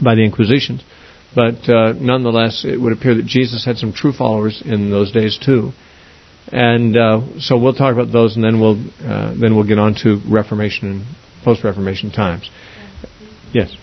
[SPEAKER 2] by the Inquisitions, but nonetheless, it would appear that Jesus had some true followers in those days too. And so we'll talk about those, and then we'll get on to Reformation and post-Reformation times. Yes.